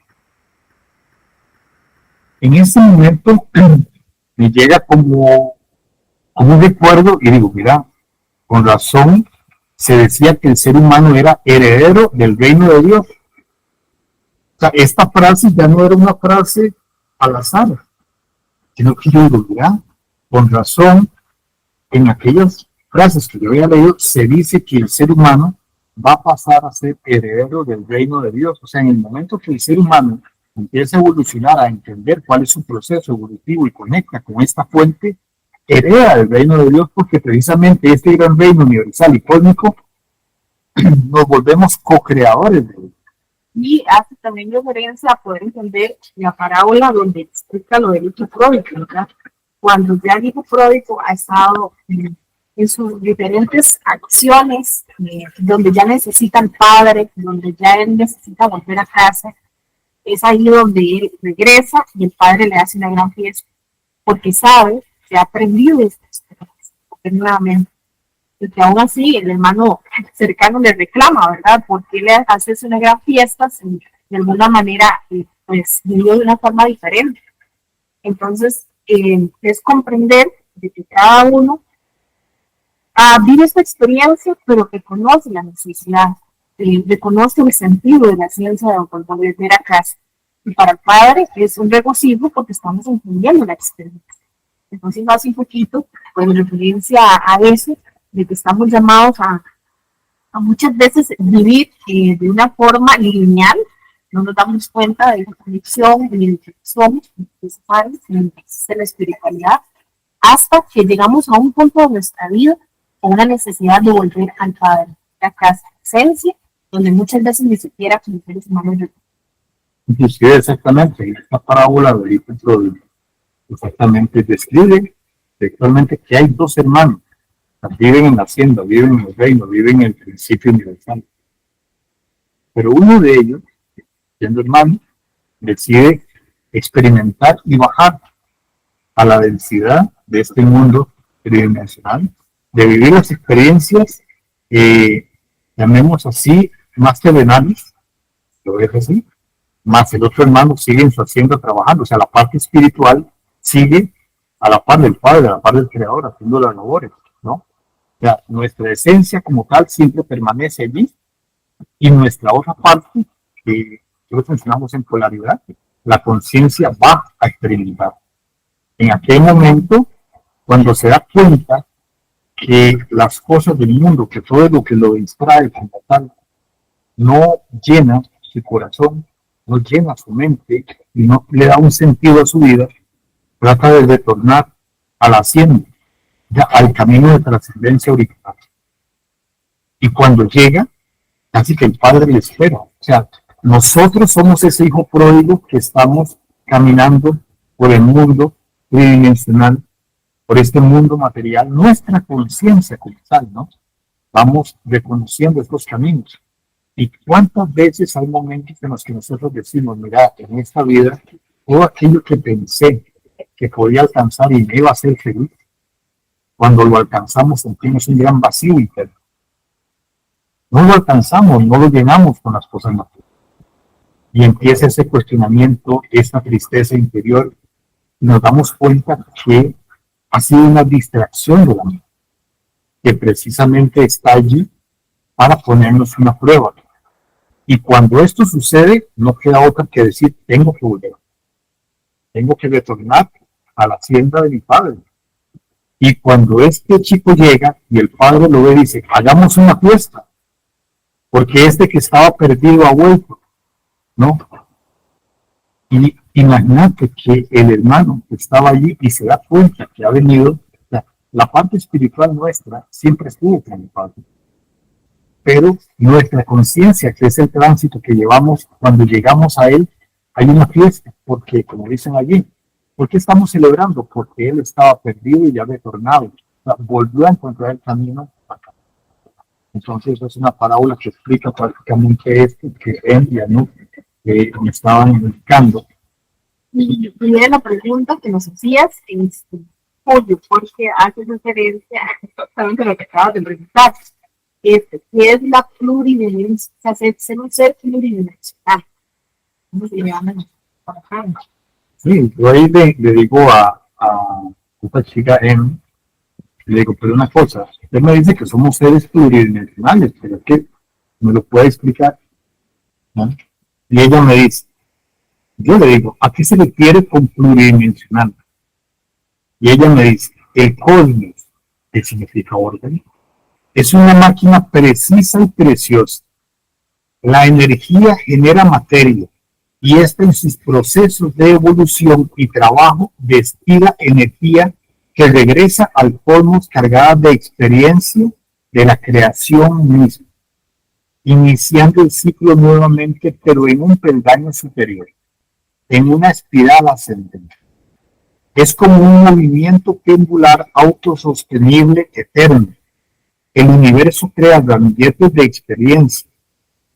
En ese momento me llega como un recuerdo y digo, mira, con razón se decía que el ser humano era heredero del reino de Dios. O sea, esta frase ya no era una frase al azar, sino que yo digo, mira, con razón, en aquellas frases que yo había leído, se dice que el ser humano va a pasar a ser heredero del reino de Dios. O sea, en el momento que el ser humano empieza a evolucionar, a entender cuál es su proceso evolutivo y conecta con esta fuente, hereda el reino de Dios, porque precisamente este gran reino universal y cósmico nos volvemos co-creadores de él. Y hace también referencia a poder entender la parábola donde explica lo del hijo pródigo, ¿verdad? Cuando ya el hijo pródigo ha estado en sus diferentes acciones, donde ya necesitan padre, donde ya él necesita volver a casa, es ahí donde él regresa y el padre le hace una gran fiesta, porque sabe que ha aprendido de esta experiencia, nuevamente. Y que aún así el hermano cercano le reclama, ¿verdad? ¿Por qué le haces una gran fiesta si de alguna manera pues vivió de una forma diferente? Entonces, es comprender de que cada uno vive esta experiencia, pero que conoce la necesidad, reconoce el sentido de la ciencia de volver a casa. Y para el padre es un regocijo porque estamos entendiendo la experiencia. Entonces, hace un poquito, pues, en referencia a eso, de que estamos llamados a muchas veces vivir de una forma lineal, no nos damos cuenta de la conexión en el que somos, en la espiritualidad, hasta que llegamos a un punto de nuestra vida con una necesidad de volver al Padre, a casa, esencia, donde muchas veces ni siquiera como seres humanos. Inclusive exactamente, esta parábola de Epicuro exactamente describe textualmente que hay dos hermanos, viven en la hacienda, viven en el reino, viven en el principio universal. Pero uno de ellos, siendo hermano, decide experimentar y bajar a la densidad de este mundo tridimensional, de vivir las experiencias, llamemos así, más terrenales, lo ves así, más el otro hermano sigue en su hacienda trabajando, o sea, la parte espiritual sigue a la par del Padre, a la par del Creador, haciendo las labores, ¿no? O sea, nuestra esencia como tal siempre permanece allí, y nuestra otra parte, que nosotros mencionamos en polaridad, la conciencia va a experimentar. En aquel momento, cuando se da cuenta que las cosas del mundo, que todo lo que lo distrae como tal, no llena su corazón, no llena su mente y no le da un sentido a su vida, trata de retornar a la hacienda, ya al camino de trascendencia original. Y cuando llega, casi que el padre le espera. O sea, nosotros somos ese hijo pródigo que estamos caminando por el mundo tridimensional, por este mundo material, nuestra conciencia como tal, ¿no? Vamos reconociendo estos caminos. ¿Y cuántas veces hay momentos en los que nosotros decimos, mira, en esta vida, todo aquello que pensé que podía alcanzar y me iba a hacer feliz, cuando lo alcanzamos sentimos un gran vacío interno. No lo alcanzamos, no lo llenamos con las cosas materiales. Y empieza ese cuestionamiento, esa tristeza interior, y nos damos cuenta que ha sido una distracción de la mente, que precisamente está allí para ponernos una prueba. Y cuando esto sucede, no queda otra que decir, tengo que volver. Tengo que retornar a la hacienda de mi padre. Y cuando este chico llega y el padre lo ve, dice, hagamos una fiesta, porque este que estaba perdido ha vuelto, ¿no? Y imagínate que el hermano que estaba allí y se da cuenta que ha venido, la parte espiritual nuestra siempre estuvo con el Padre. Pero nuestra conciencia, que es el tránsito que llevamos cuando llegamos a Él, hay una fiesta, porque como dicen allí, ¿por qué estamos celebrando? Porque Él estaba perdido y ya retornado, o sea, volvió a encontrar el camino acá. Entonces es una parábola que explica prácticamente esto que Endia, ¿no? Que me estaban indicando. Y primero la pregunta que nos hacías es, Julio, porque hace referencia exactamente a lo que acabas de preguntar. ¿Qué es la pluridimensionalidad? O sea, ser un ser pluridimensional. ¿Cómo se llama? Sí, yo ahí le digo a esta chica M, le digo, pero una cosa, usted me dice que somos seres pluridimensionales, pero es que me lo puede explicar, ¿no? Y ella me dice, yo le digo, ¿a qué se refiere con pluridimensional? Y ella me dice, el cosmos, que significa orden, es una máquina precisa y preciosa. La energía genera materia y esta en sus procesos de evolución y trabajo destila energía que regresa al cosmos cargada de experiencia de la creación misma, iniciando el ciclo nuevamente, pero en un peldaño superior, en una espiral ascendente. Es como un movimiento pendular autosostenible eterno. El universo crea ramilletes de experiencia,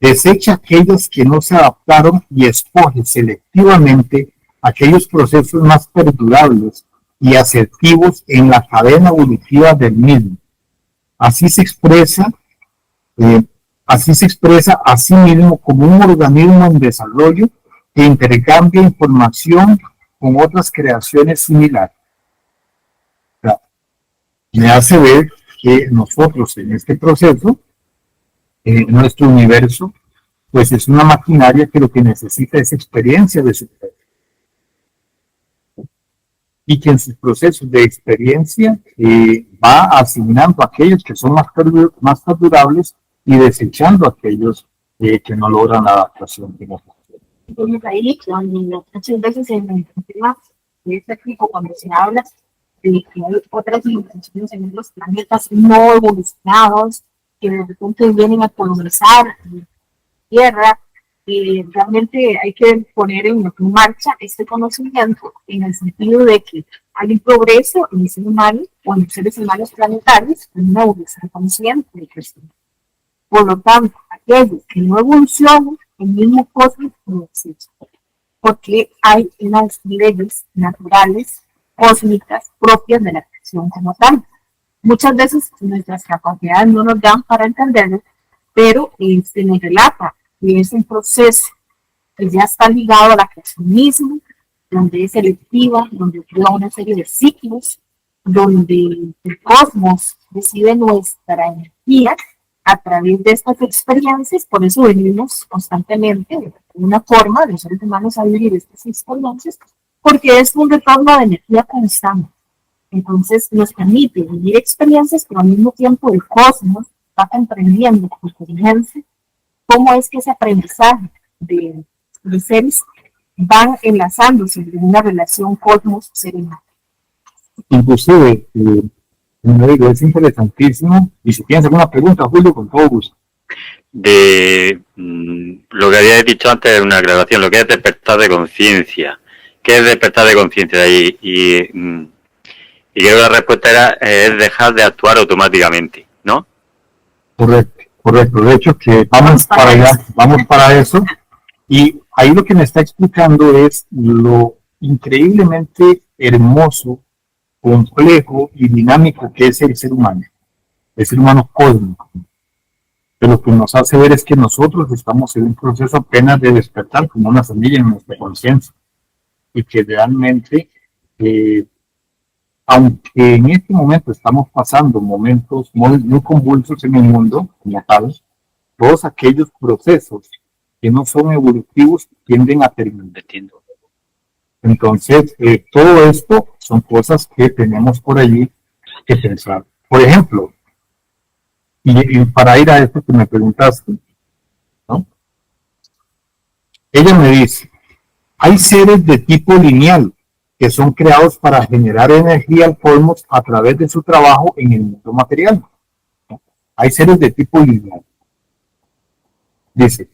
Desecha aquellas que no se adaptaron y escoge selectivamente aquellos procesos más perdurables y asertivos en la cadena evolutiva del mismo. Así se expresa a sí mismo como un organismo en desarrollo que intercambia información con otras creaciones similares. O sea, me hace ver que nosotros en este proceso, nuestro universo, pues es una maquinaria que lo que necesita es experiencia de superación. Y que en sus procesos de experiencia va asignando a aquellos que son más perdurables y desechando a aquellos que no logran la adaptación. Entonces ahí, muchas veces en el tema de este tipo, cuando se habla de que hay otras civilizaciones en otros planetas no evolucionados, que de repente vienen a colonizar la Tierra, realmente hay que poner en marcha este conocimiento en el sentido de que hay un progreso en el ser humano o en los seres humanos planetarios en una evolución consciente de crecimiento. Por lo tanto, aquellos que no evolucionan, el mismo cosmos no existe, porque hay unas leyes naturales, cósmicas, propias de la creación como tal. Muchas veces nuestras capacidades no nos dan para entenderlo, pero se nos relata que es un proceso que ya está ligado a la creación misma, donde es selectiva, donde ocurre una serie de ciclos, donde el cosmos recibe nuestra energía a través de estas experiencias. Por eso venimos constantemente de una forma de los seres humanos a vivir estas experiencias, porque es un retorno de energía constante. Entonces nos permite vivir experiencias, pero al mismo tiempo el cosmos va comprendiendo con inteligencia cómo es que ese aprendizaje de seres van enlazándose en una relación cosmos-ser humano. Inclusive, es interesantísimo, y si tienes alguna pregunta, Julio, con todo gusto. Lo que había dicho antes de una aclaración, lo que es despertar de conciencia. ¿Qué es despertar de conciencia? Y creo que la respuesta es dejar de actuar automáticamente, ¿no? Correcto. De hecho, que vamos para allá, vamos para eso. Y ahí lo que me está explicando es lo increíblemente hermoso, complejo y dinámico que es el ser humano cósmico. Pero lo que nos hace ver es que nosotros estamos en un proceso apenas de despertar como una semilla en nuestra conciencia. Y que realmente, aunque en este momento estamos pasando momentos muy convulsos en el mundo, como tal, todos aquellos procesos que no son evolutivos tienden a terminar. Entonces, todo esto son cosas que tenemos por allí que pensar. Por ejemplo, y para ir a esto que me preguntaste, ¿no? Ella me dice, hay seres de tipo lineal que son creados para generar energía al cosmos a través de su trabajo en el mundo material. ¿No? Hay seres de tipo lineal. Dice,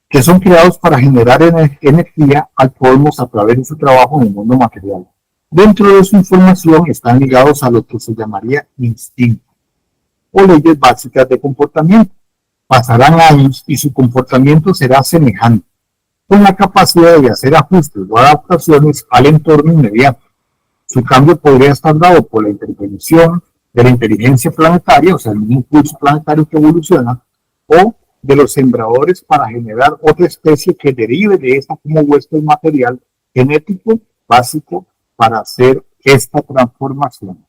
que son creados para generar energía al cosmos a través de su trabajo en el mundo material. Dentro de su información están ligados a lo que se llamaría instinto o leyes básicas de comportamiento. Pasarán años y su comportamiento será semejante, con la capacidad de hacer ajustes o adaptaciones al entorno inmediato. Su cambio podría estar dado por la intervención de la inteligencia planetaria, o sea, el mismo pulso planetario que evoluciona, o de los sembradores para generar otra especie que derive de esta como huésped material genético básico para hacer esta transformación.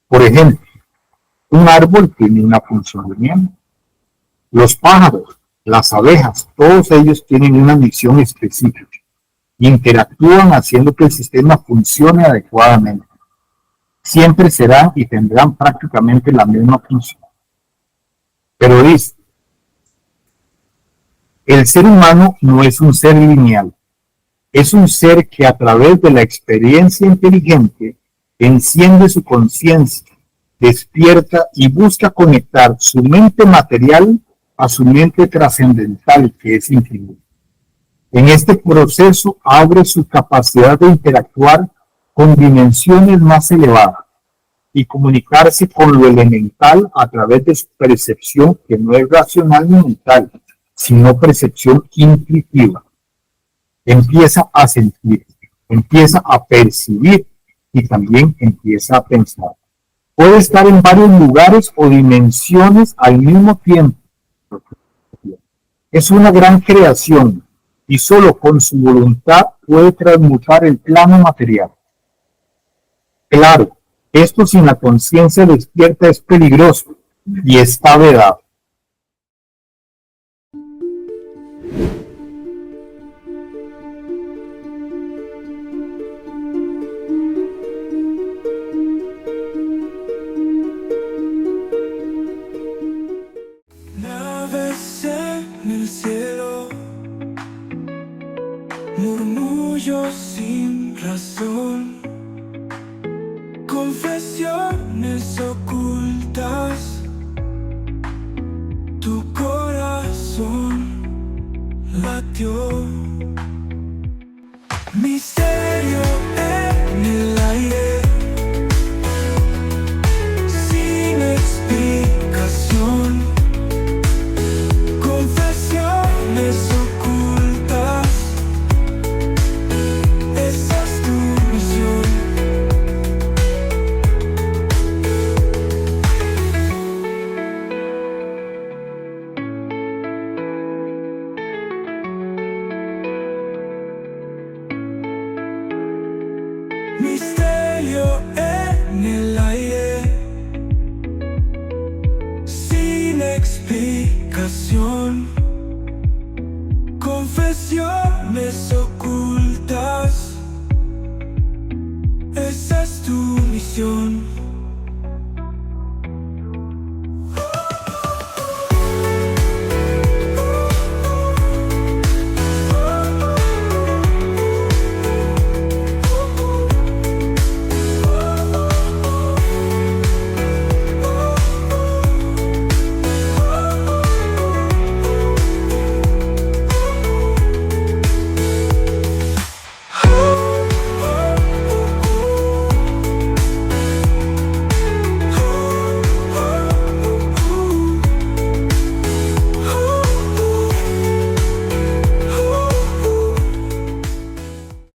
Por ejemplo, un árbol tiene una función lineal. Los pájaros, las abejas, todos ellos tienen una misión específica. Interactúan haciendo que el sistema funcione adecuadamente. Siempre serán y tendrán prácticamente la misma función. Pero dice, el ser humano no es un ser lineal. Es un ser que a través de la experiencia inteligente enciende su conciencia, despierta y busca conectar su mente material a su mente trascendental, que es infinita. En este proceso abre su capacidad de interactuar con dimensiones más elevadas y comunicarse con lo elemental a través de su percepción, que no es racional ni mental, sino percepción intuitiva. Empieza a sentir, empieza a percibir y también empieza a pensar. Puede estar en varios lugares o dimensiones al mismo tiempo. Es una gran creación y solo con su voluntad puede transmutar el plano material. Claro, esto sin la conciencia despierta es peligroso y está vedado. Naves en el cielo, murmullos sin razón, confesiones ocultas, tu corazón latió. Misterio en el aire, sin explicación, confesiones ocultas, esa es tu misión. Misterio en el aire, sin explicación, confesiones ocultas, esa es tu misión.